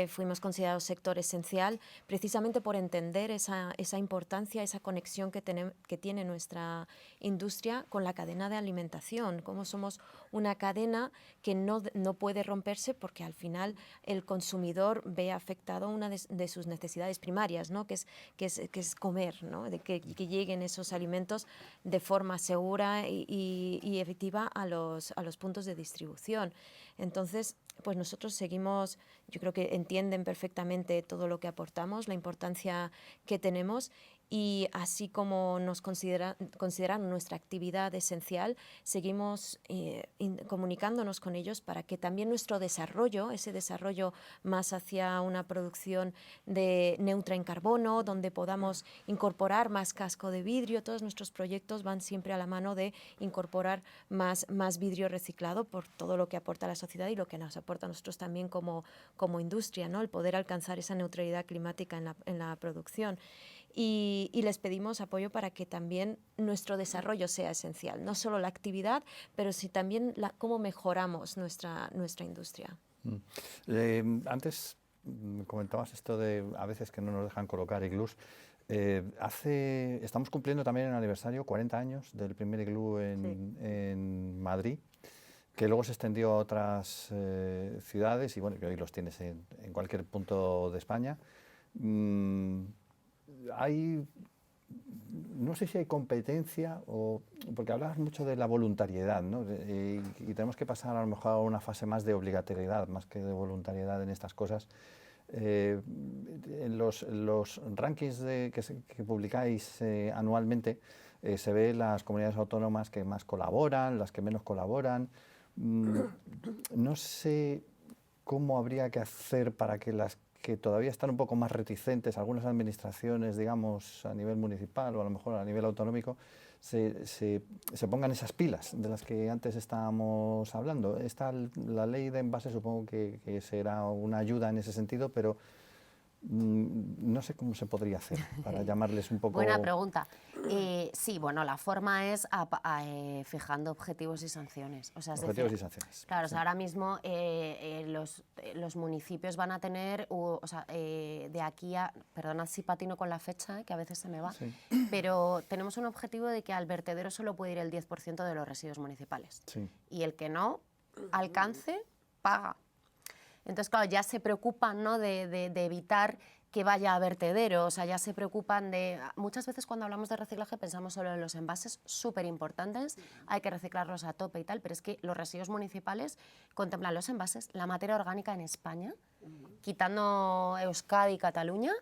fuimos considerados sector esencial precisamente por entender esa importancia, esa conexión que tiene nuestra industria con la cadena de alimentación, cómo somos una cadena que no puede romperse porque al final el consumidor ve afectado una de sus necesidades primarias, ¿no? que es comer, ¿no? De que lleguen esos alimentos de forma segura y efectiva a los puntos de distribución. Entonces, pues nosotros seguimos, yo creo que entienden perfectamente todo lo que aportamos, la importancia que tenemos, y así como nos consideran nuestra actividad esencial, seguimos comunicándonos con ellos para que también nuestro desarrollo, ese desarrollo más hacia una producción neutra en carbono, donde podamos incorporar más casco de vidrio, todos nuestros proyectos van siempre a la mano de incorporar más vidrio reciclado por todo lo que aporta a la sociedad y lo que nos aporta a nosotros también como industria, ¿no? El poder alcanzar esa neutralidad climática en la producción. Y les pedimos apoyo para que también nuestro desarrollo sea esencial, no solo la actividad, pero sí también cómo mejoramos nuestra industria. Antes comentabas esto de a veces que no nos dejan colocar iglús. Estamos cumpliendo también el aniversario, 40 años del primer iglú en Madrid, que luego se extendió a otras ciudades y bueno, que hoy los tienes en cualquier punto de España. No sé si hay competencia, porque hablabas mucho de la voluntariedad, ¿no? Y tenemos que pasar a lo mejor a una fase más de obligatoriedad, más que de voluntariedad en estas cosas. En los rankings que publicáis anualmente se ve las comunidades autónomas que más colaboran, las que menos colaboran. No sé cómo habría que hacer para que las que todavía están un poco más reticentes, algunas administraciones, digamos, a nivel municipal o a lo mejor a nivel autonómico, se pongan esas pilas de las que antes estábamos hablando. La ley de envases supongo que será una ayuda en ese sentido, pero no sé cómo se podría hacer para llamarles un poco... Buena pregunta. Sí, bueno, la forma es fijando objetivos y sanciones. O sea, objetivos y sanciones. Claro, sí. O sea, ahora mismo los municipios van a tener, de aquí a... Perdonad si patino con la fecha, que a veces se me va, sí. Pero tenemos un objetivo de que al vertedero solo puede ir el 10% de los residuos municipales. Sí. Y el que no alcance, paga. Entonces, claro, ya se preocupan, ¿no?, de evitar que vaya a vertedero, o sea, ya se preocupan de... Muchas veces cuando hablamos de reciclaje pensamos solo en los envases, súper importantes, hay que reciclarlos a tope y tal, pero es que los residuos municipales contemplan los envases, la materia orgánica en España, quitando Euskadi y Cataluña,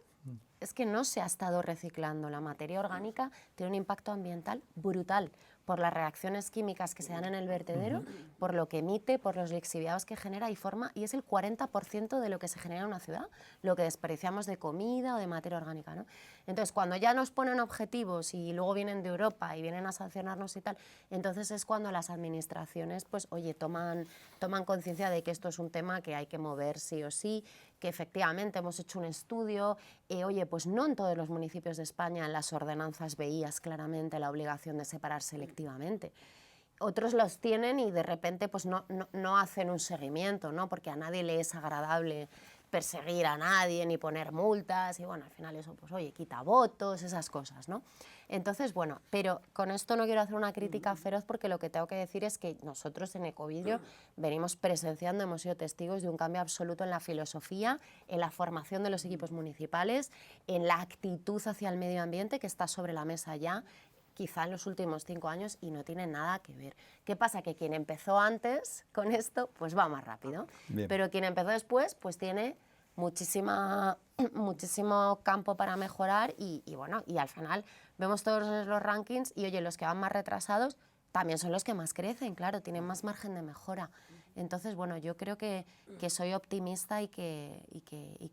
es que no se ha estado reciclando. La materia orgánica tiene un impacto ambiental brutal por las reacciones químicas que se dan en el vertedero, por lo que emite, por los lixiviados que genera y es el 40% de lo que se genera en una ciudad, lo que desperdiciamos de comida o de materia orgánica, ¿no? Entonces, cuando ya nos ponen objetivos y luego vienen de Europa y vienen a sancionarnos y tal, entonces es cuando las administraciones, pues, oye, toman conciencia de que esto es un tema que hay que mover sí o sí, que efectivamente hemos hecho un estudio, oye, pues no en todos los municipios de España en las ordenanzas veías claramente la obligación de separar selectivamente. Otros los tienen y de repente pues no hacen un seguimiento, ¿no? Porque a nadie le es agradable perseguir a nadie ni poner multas y bueno, al final eso pues oye, quita votos, esas cosas, ¿no? Entonces, bueno, pero con esto no quiero hacer una crítica feroz porque lo que tengo que decir es que nosotros en Ecovidrio venimos presenciando, hemos sido testigos de un cambio absoluto en la filosofía, en la formación de los equipos municipales, en la actitud hacia el medio ambiente que está sobre la mesa ya, quizá en los últimos 5 años y no tiene nada que ver. ¿Qué pasa? Que quien empezó antes con esto, pues va más rápido. Bien. Pero quien empezó después, pues tiene muchísimo campo para mejorar y bueno, y al final vemos todos los rankings y oye, los que van más retrasados también son los que más crecen, claro, tienen más margen de mejora. Entonces, bueno, yo creo que soy optimista y que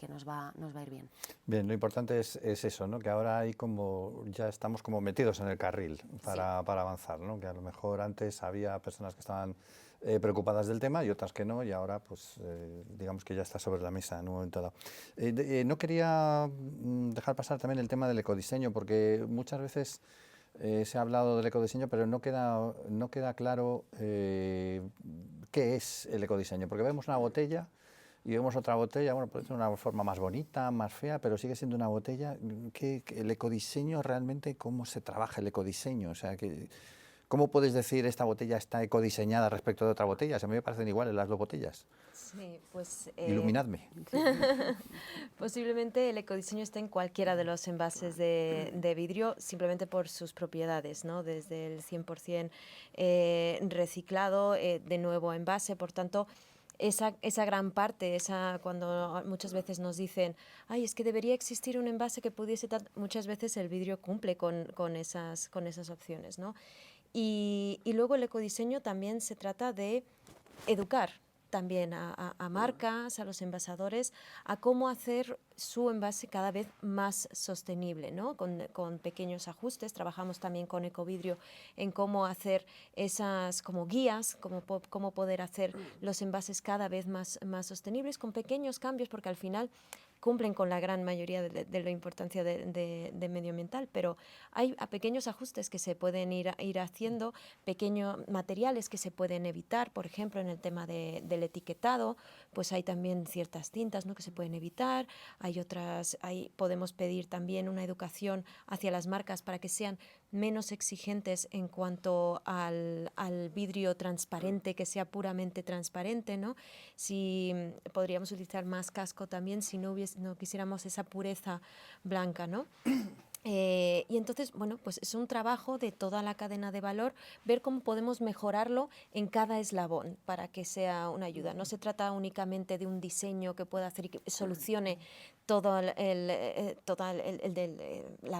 nos va a ir bien. Bien, lo importante es eso, ¿no? Que ahora ya estamos como metidos en el carril para avanzar, ¿no? Que a lo mejor antes había personas que estaban preocupadas del tema y otras que no, y ahora pues digamos que ya está sobre la mesa en un momento dado. No quería dejar pasar también el tema del ecodiseño, porque muchas veces se ha hablado del ecodiseño, pero no queda claro qué es el ecodiseño, porque vemos una botella y vemos otra botella, bueno, puede ser una forma más bonita, más fea, pero sigue siendo una botella. El ecodiseño realmente, ¿cómo se trabaja el ecodiseño? O sea, ¿Cómo puedes decir esta botella está ecodiseñada respecto de otra botella? A mí me parecen iguales las dos botellas. Sí, pues... Iluminadme. Posiblemente el ecodiseño está en cualquiera de los envases de vidrio, simplemente por sus propiedades, ¿no? Desde el 100% reciclado, de nuevo envase, por tanto... Esa gran parte, cuando muchas veces nos dicen, ay, es que debería existir un envase que pudiese tal, muchas veces el vidrio cumple con esas opciones, ¿no? Y luego el ecodiseño también se trata de educar también a marcas, a los envasadores, a cómo hacer su envase cada vez más sostenible, ¿no? Con pequeños ajustes. Trabajamos también con Ecovidrio en cómo hacer esas como guías, cómo poder hacer los envases cada vez más sostenibles, con pequeños cambios, porque al final cumplen con la gran mayoría de la importancia de medioambiental, pero hay pequeños ajustes que se pueden ir haciendo, pequeños materiales que se pueden evitar, por ejemplo, en el tema del etiquetado, pues hay también ciertas tintas, ¿no?, que se pueden evitar, hay otras, podemos pedir también una educación hacia las marcas para que sean menos exigentes en cuanto al vidrio transparente, que sea puramente transparente, ¿no? Si podríamos utilizar más casco también si no quisiéramos esa pureza blanca, ¿no? Y entonces, bueno, pues es un trabajo de toda la cadena de valor, ver cómo podemos mejorarlo en cada eslabón para que sea una ayuda. No se trata únicamente de un diseño que pueda hacer y que solucione toda la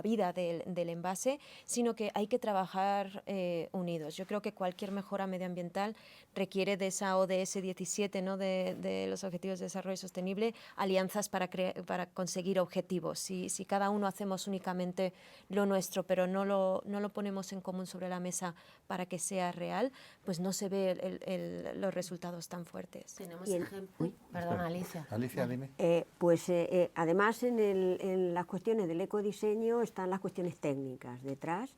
vida del envase, sino que hay que trabajar unidos. Yo creo que cualquier mejora medioambiental requiere de esa ODS 17, ¿no?, de los Objetivos de Desarrollo Sostenible, alianzas para conseguir objetivos. Si cada uno hacemos únicamente lo nuestro, pero no lo ponemos en común sobre la mesa para que sea real, pues no se ve los resultados tan fuertes. Tenemos ejemplo. Perdona, Alicia. Alicia, dime. Además, en las cuestiones del ecodiseño están las cuestiones técnicas detrás.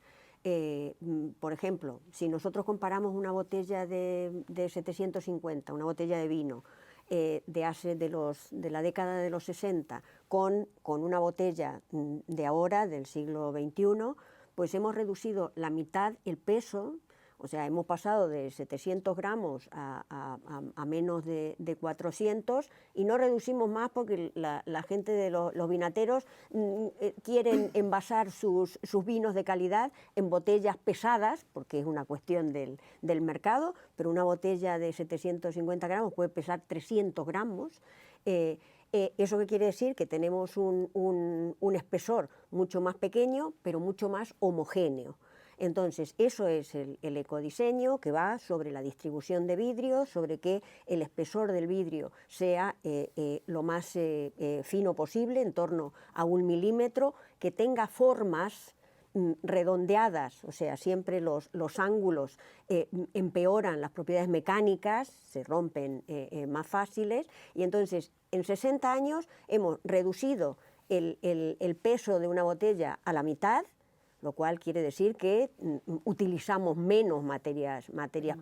Por ejemplo, si nosotros comparamos una botella de 750, una botella de vino de la década de los 60 con una botella de ahora, del siglo XXI, pues hemos reducido la mitad el peso. O sea, hemos pasado de 700 gramos a menos de 400, y no reducimos más porque la gente de los vinateros quieren envasar sus vinos de calidad en botellas pesadas, porque es una cuestión del mercado, pero una botella de 750 gramos puede pesar 300 gramos. ¿Eso qué quiere decir? Que tenemos un espesor mucho más pequeño, pero mucho más homogéneo. Entonces, eso es el ecodiseño, que va sobre la distribución de vidrio, sobre que el espesor del vidrio sea lo más fino posible, en torno a 1 milímetro, que tenga formas redondeadas, o sea, siempre los ángulos empeoran las propiedades mecánicas, se rompen más fáciles, y entonces en 60 años hemos reducido el peso de una botella a la mitad, lo cual quiere decir que utilizamos menos materias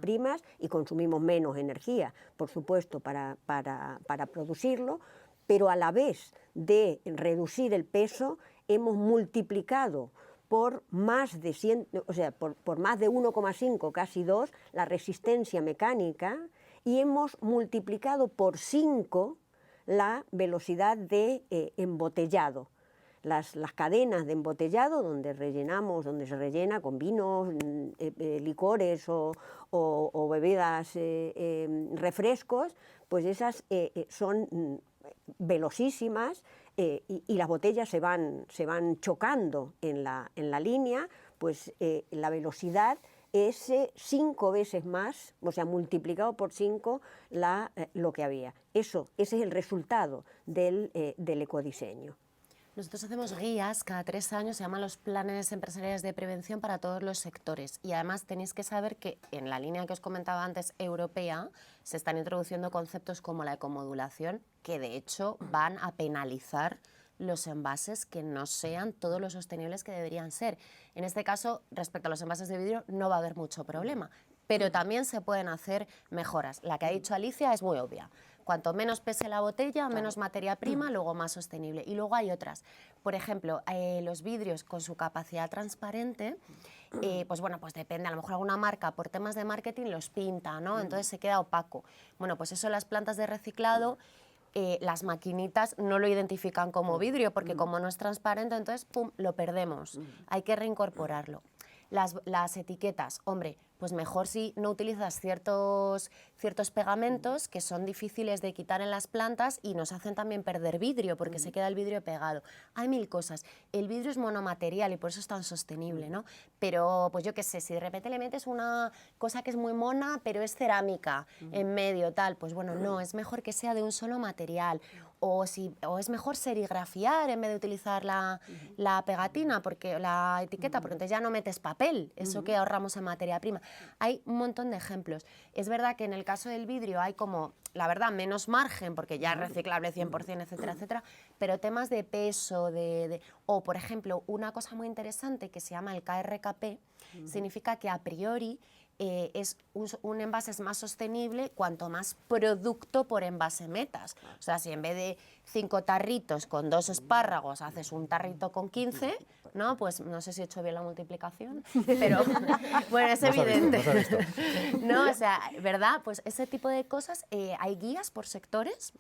primas y consumimos menos energía, por supuesto, para producirlo, pero a la vez de reducir el peso hemos multiplicado por más de 1,5, casi 2, la resistencia mecánica, y hemos multiplicado por 5 la velocidad de embotellado. Las cadenas de embotellado, donde se rellena con vinos, licores o bebidas, refrescos, pues esas son velocísimas, y las botellas se van chocando en la línea, pues la velocidad es 5 veces más, o sea, multiplicado por 5 lo que había. Ese es el resultado del ecodiseño. Nosotros hacemos guías cada 3 años, se llaman los planes empresariales de prevención para todos los sectores, y además tenéis que saber que en la línea que os comentaba antes, europea, se están introduciendo conceptos como la ecomodulación, que de hecho van a penalizar los envases que no sean todos los sostenibles que deberían ser. En este caso, respecto a los envases de vidrio, no va a haber mucho problema, pero también se pueden hacer mejoras. La que ha dicho Alicia es muy obvia. Cuanto menos pese la botella, menos materia prima, luego más sostenible. Y luego hay otras. Por ejemplo, los vidrios con su capacidad transparente pues bueno, pues depende, a lo mejor alguna marca por temas de marketing los pinta, ¿no? Entonces se queda opaco. Bueno, pues eso las plantas de reciclado, las maquinitas no lo identifican como vidrio porque como no es transparente, entonces pum, lo perdemos, hay que reincorporarlo. Las etiquetas, hombre, pues mejor si no utilizas ciertos pegamentos que son difíciles de quitar en las plantas y nos hacen también perder vidrio porque se queda el vidrio pegado. Hay mil cosas. El vidrio es monomaterial y por eso es tan sostenible, ¿no? Pero, pues yo qué sé, si de repente le metes una cosa que es muy mona, pero es cerámica en medio, tal, pues bueno, no, es mejor que sea de un solo material. O es mejor serigrafiar en vez de utilizar la pegatina, la etiqueta, porque entonces ya no metes papel, eso que ahorramos en materia prima. Hay un montón de ejemplos. Es verdad que en el caso del vidrio hay como, la verdad, menos margen, porque ya es reciclable 100%, etcétera, etcétera, pero temas de peso, o por ejemplo, una cosa muy interesante que se llama el KRKP, significa que a priori es un envase es más sostenible cuanto más producto por envase metas. O sea, si en vez de 5 tarritos con 2 espárragos haces un tarrito con 15, ¿no? Pues no sé si he hecho bien la multiplicación, pero bueno, es evidente. ¿No? O sea, ¿verdad? Pues ese tipo de cosas, hay guías por sectores.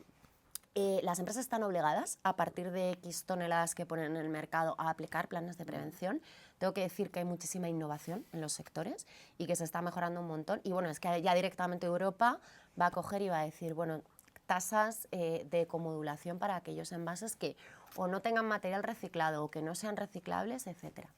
Las empresas están obligadas, a partir de X toneladas que ponen en el mercado, a aplicar planes de prevención. Tengo que decir que hay muchísima innovación en los sectores y que se está mejorando un montón. Y bueno, es que ya directamente Europa va a coger y va a decir, bueno, tasas de comodulación para aquellos envases que o no tengan material reciclado o que no sean reciclables, etcétera.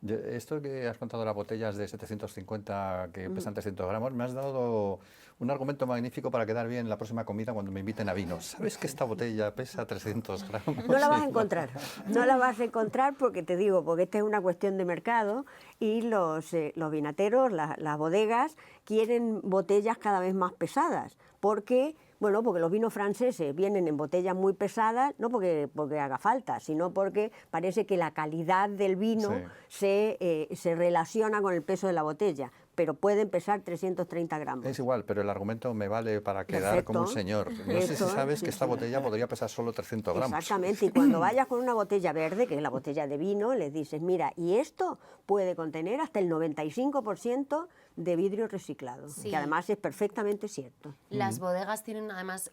Esto que has contado de las botellas de 750 que pesan 300 gramos, me has dado un argumento magnífico para quedar bien la próxima comida cuando me inviten a vinos. ¿Sabes que esta botella pesa 300 gramos? No la vas a encontrar, no la vas a encontrar porque te digo, porque esta es una cuestión de mercado y los vinateros, las bodegas, quieren botellas cada vez más pesadas, porque los vinos franceses vienen en botellas muy pesadas, no porque haga falta, sino porque parece que la calidad del vino se relaciona con el peso de la botella, pero pueden pesar 330 gramos. Es igual, pero el argumento me vale para quedar como un señor. No sé si sabes que esta botella podría pesar solo 300 gramos. Exactamente, y cuando vayas con una botella verde, que es la botella de vino, les dices, mira, y esto puede contener hasta el 95% de vidrio reciclado, que además es perfectamente cierto. Las bodegas tienen además,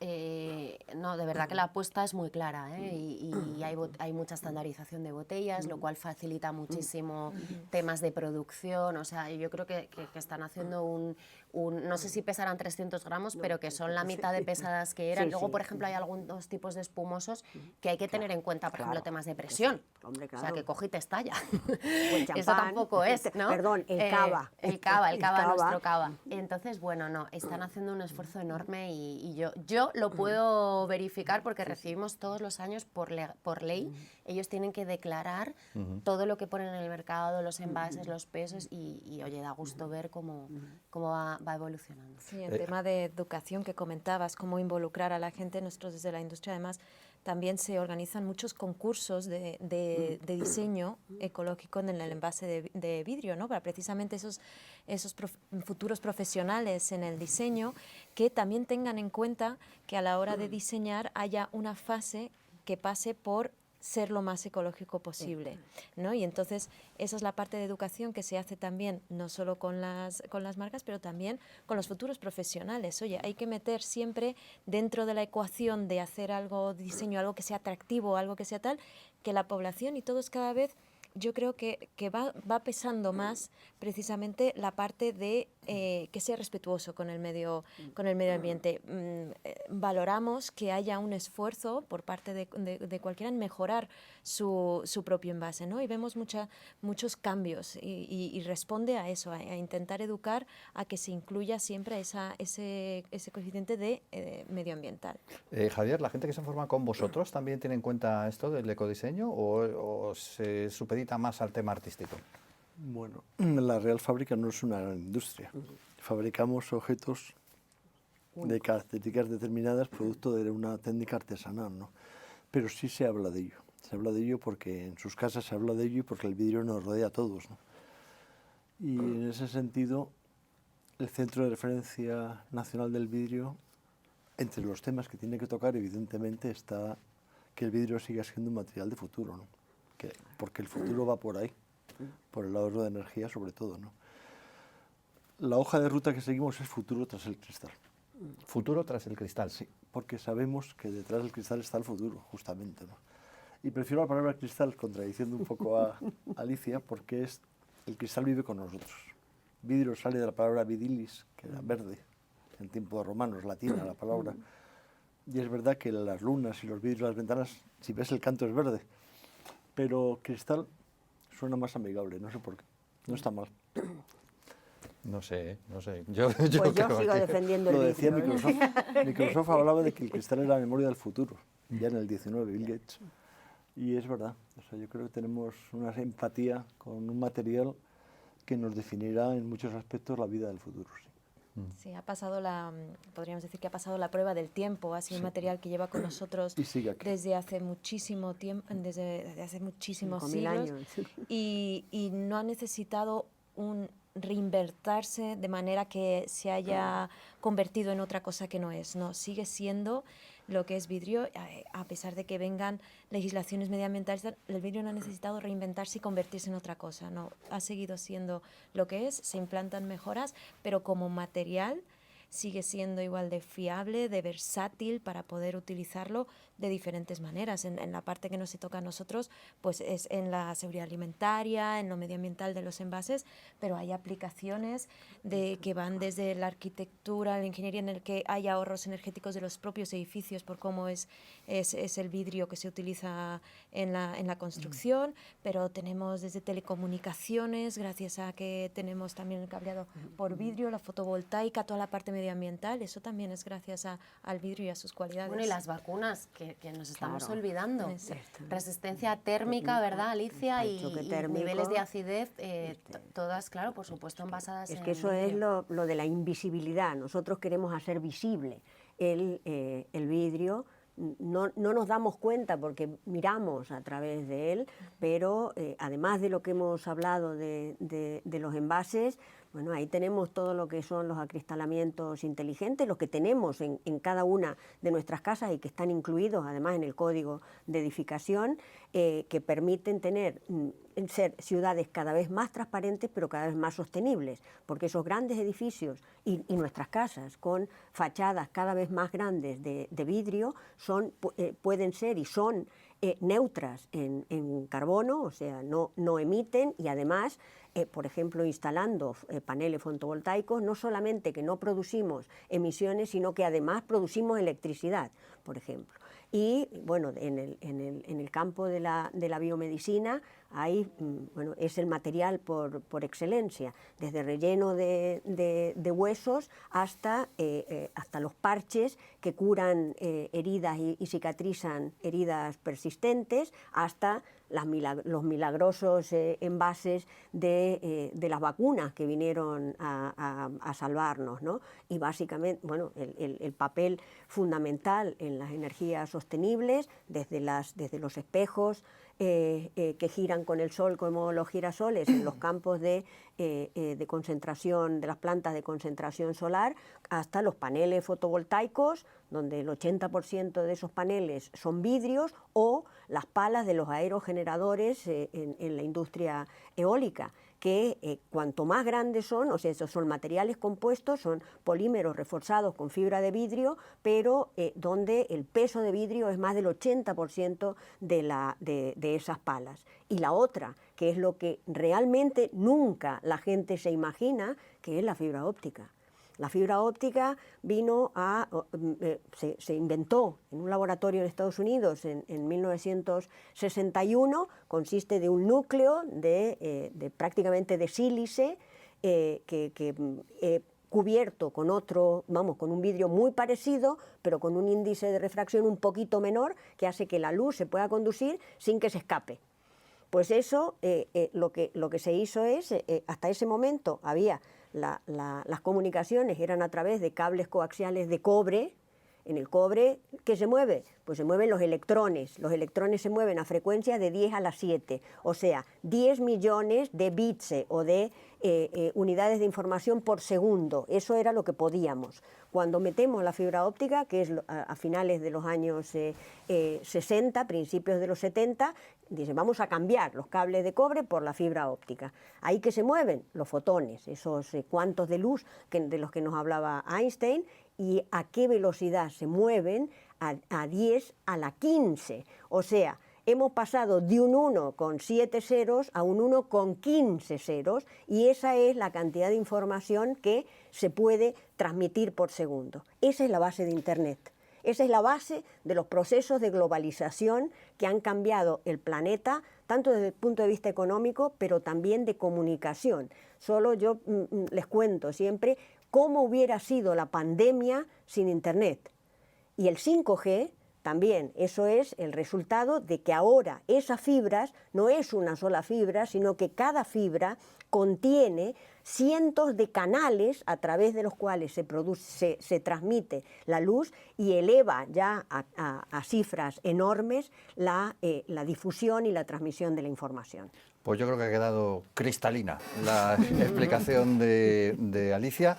no, de verdad que la apuesta es muy clara, y hay mucha estandarización de botellas, lo cual facilita muchísimo temas de producción. O sea, yo creo que están haciendo no sé si pesarán 300 gramos, pero que son la mitad de pesadas que eran. Luego, por ejemplo, hay algunos tipos de espumosos que hay que tener en cuenta, por ejemplo, temas de presión. Hombre, claro. O sea, que coge y te estalla. El champán, eso tampoco es, ¿no? Perdón, el cava. El cava, nuestro cava. Entonces, bueno, no, están haciendo un esfuerzo enorme y yo lo puedo verificar porque recibimos todos los años por ley, ellos tienen que declarar todo lo que ponen en el mercado, los envases, los pesos y oye, da gusto ver cómo va evolucionando. Sí, el tema de educación que comentabas, cómo involucrar a la gente, nosotros desde la industria además también se organizan muchos concursos de diseño ecológico en el envase de vidrio, ¿no? Para precisamente esos futuros profesionales en el diseño que también tengan en cuenta que a la hora de diseñar haya una fase que pase por ser lo más ecológico posible, ¿no? Y entonces esa es la parte de educación que se hace también, no solo con las marcas, pero también con los futuros profesionales. Oye, hay que meter siempre dentro de la ecuación de hacer algo, diseño, algo que sea atractivo, algo que sea tal, que la población y todos cada vez, yo creo que va pesando más precisamente la parte de que sea respetuoso con el medio ambiente. Valoramos que haya un esfuerzo por parte de cualquiera en mejorar su propio envase, ¿no? Y vemos muchos cambios y responde a eso, a intentar educar a que se incluya siempre ese coeficiente de medioambiental. Javier, ¿la gente que se forma con vosotros también tiene en cuenta esto del ecodiseño o se supedita más al tema artístico? Bueno, la Real Fábrica no es una gran industria. Fabricamos objetos de características determinadas, producto de una técnica artesanal, ¿no? Pero sí se habla de ello. Se habla de ello porque en sus casas se habla de ello y porque el vidrio nos rodea a todos, ¿no? Y en ese sentido, el Centro de Referencia Nacional del Vidrio, entre los temas que tiene que tocar, evidentemente, está que el vidrio siga siendo un material de futuro, ¿no? Porque el futuro va por ahí. por el ahorro de energía sobre todo, ¿no? La hoja de ruta que seguimos es futuro tras el cristal. Futuro tras el cristal. Sí, porque sabemos que detrás del cristal está el futuro, justamente, ¿no? Y prefiero la palabra cristal, contradiciendo un poco a Alicia, porque el cristal vive con nosotros. Vidrio sale de la palabra vidilis, que era verde, en tiempos romanos, latina la palabra. Y es verdad que las lunas y los vidrios de las ventanas, si ves el canto es verde, pero cristal suena más amigable, no sé por qué, no está mal. No sé, no sé. Yo Pues yo creo sigo que- defendiendo Lo el decía vidrio. Microsoft. Microsoft hablaba de que el cristal era la memoria del futuro, ya en el 19, Bill Gates. Y es verdad, o sea, yo creo que tenemos una empatía con un material que nos definirá en muchos aspectos la vida del futuro. Sí. Sí, podríamos decir que ha pasado la prueba del tiempo, ha sido un material que lleva con nosotros Y sigue aquí. desde hace muchísimo tiempo, desde hace muchísimos 5.000 siglos, años. y no ha necesitado un reinvertirse de manera que se haya convertido en otra cosa que no es, no, sigue siendo lo que es vidrio, a pesar de que vengan legislaciones medioambientales, el vidrio no ha necesitado reinventarse y convertirse en otra cosa, no, ha seguido siendo lo que es, se implantan mejoras, pero como material sigue siendo igual de fiable, de versátil para poder utilizarlo de diferentes maneras. En la parte que nos toca a nosotros, pues es en la seguridad alimentaria, en lo medioambiental de los envases, pero hay aplicaciones que van desde la arquitectura, la ingeniería, en el que hay ahorros energéticos de los propios edificios por cómo es el vidrio que se utiliza en la construcción, pero tenemos desde telecomunicaciones, gracias a que tenemos también el cableado por vidrio, la fotovoltaica, toda la parte medioambiental, eso también es gracias al vidrio y a sus cualidades. Bueno, y las vacunas, que nos estamos Claro. olvidando. Exacto. Resistencia térmica, ¿verdad, Alicia? El Y choque y térmico. niveles de acidez, todas, claro, por supuesto, envasadas Es en que eso es vidrio. lo de la invisibilidad. Nosotros queremos hacer visible el vidrio. No nos damos cuenta porque miramos a través de él, pero además de lo que hemos hablado de los envases, bueno, ahí tenemos todo lo que son los acristalamientos inteligentes, los que tenemos en cada una de nuestras casas y que están incluidos además en el código de edificación, que permiten ser ciudades cada vez más transparentes pero cada vez más sostenibles, porque esos grandes edificios y nuestras casas con fachadas cada vez más grandes de vidrio pueden ser y son neutras en carbono, o sea, no emiten, y además, por ejemplo, instalando paneles fotovoltaicos, no solamente que no producimos emisiones, sino que además producimos electricidad, por ejemplo. Y bueno, en el campo de la biomedicina, ahí, bueno, es el material por excelencia, desde relleno de huesos hasta los parches que curan heridas y cicatrizan heridas persistentes, hasta los milagrosos envases de las vacunas que vinieron a salvarnos, ¿no? Y básicamente, bueno, el papel fundamental en las energías sostenibles, desde los espejos que giran con el sol como los girasoles en los campos de concentración, de las plantas de concentración solar, hasta los paneles fotovoltaicos, donde el 80% de esos paneles son vidrios, o las palas de los aerogeneradores en la industria eólica, que cuanto más grandes son, o sea, esos son materiales compuestos, son polímeros reforzados con fibra de vidrio, pero donde el peso de vidrio es más del 80% de esas palas. Y la otra, que es lo que realmente nunca la gente se imagina, que es la fibra óptica. La fibra óptica se inventó en un laboratorio en Estados Unidos en 1961, consiste de un núcleo prácticamente de sílice cubierto con con un vidrio muy parecido, pero con un índice de refracción un poquito menor, que hace que la luz se pueda conducir sin que se escape. Pues eso, lo que se hizo es, hasta ese momento había las comunicaciones eran a través de cables coaxiales de cobre, En el cobre, ¿qué se mueve? Pues se mueven los electrones. Los electrones se mueven a frecuencia de 10 a la 7, o sea, 10 millones de bits o de unidades de información por segundo. Eso era lo que podíamos. Cuando metemos la fibra óptica, que es a finales de los años 60, principios de los 70, dicen, vamos a cambiar los cables de cobre por la fibra óptica. Ahí que se mueven los fotones, esos cuantos de luz de los que nos hablaba Einstein, y a qué velocidad se mueven, a 10 a la 15. O sea, hemos pasado de un 1 con 7 ceros a un 1 con 15 ceros, y esa es la cantidad de información que se puede transmitir por segundo. Esa es la base de Internet. Esa es la base de los procesos de globalización que han cambiado el planeta, tanto desde el punto de vista económico, pero también de comunicación. Solo yo les cuento siempre cómo hubiera sido la pandemia sin Internet. Y el 5G también, eso es el resultado de que ahora esas fibras no es una sola fibra, sino que cada fibra contiene cientos de canales a través de los cuales se transmite la luz y eleva ya a cifras enormes la difusión y la transmisión de la información. Pues yo creo que ha quedado cristalina la explicación de Alicia.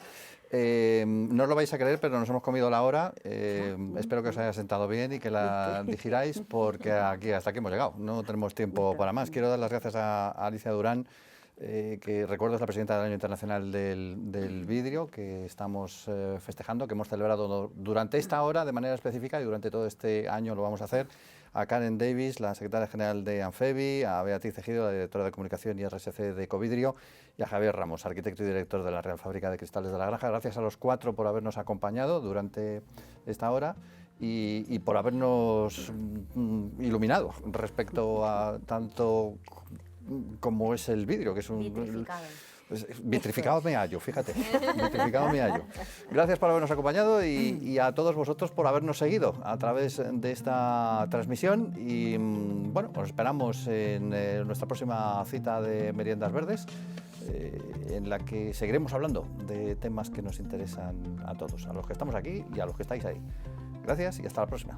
No os lo vais a creer, pero nos hemos comido la hora. Espero que os haya sentado bien y que la digiráis, porque hasta aquí hemos llegado. No tenemos tiempo para más. Quiero dar las gracias a Alicia Durán, que recuerdo es la presidenta del Año Internacional del Vidrio, que estamos festejando, que hemos celebrado durante esta hora de manera específica, y durante todo este año lo vamos a hacer. A Karen Davis, la secretaria general de Anfebi, a Beatriz Ejido, la directora de comunicación y RSC de Ecovidrio, y a Javier Ramos, arquitecto y director de la Real Fábrica de Cristales de la Granja. Gracias a los cuatro por habernos acompañado durante esta hora y por habernos iluminado respecto a tanto como es el vidrio, que es un... Vitrificado me hallo, fíjate, vitrificado me hallo. Gracias por habernos acompañado y a todos vosotros por habernos seguido a través de esta transmisión, y bueno, os esperamos en nuestra próxima cita de Meriendas Verdes, en la que seguiremos hablando de temas que nos interesan a todos, a los que estamos aquí y a los que estáis ahí. Gracias y hasta la próxima.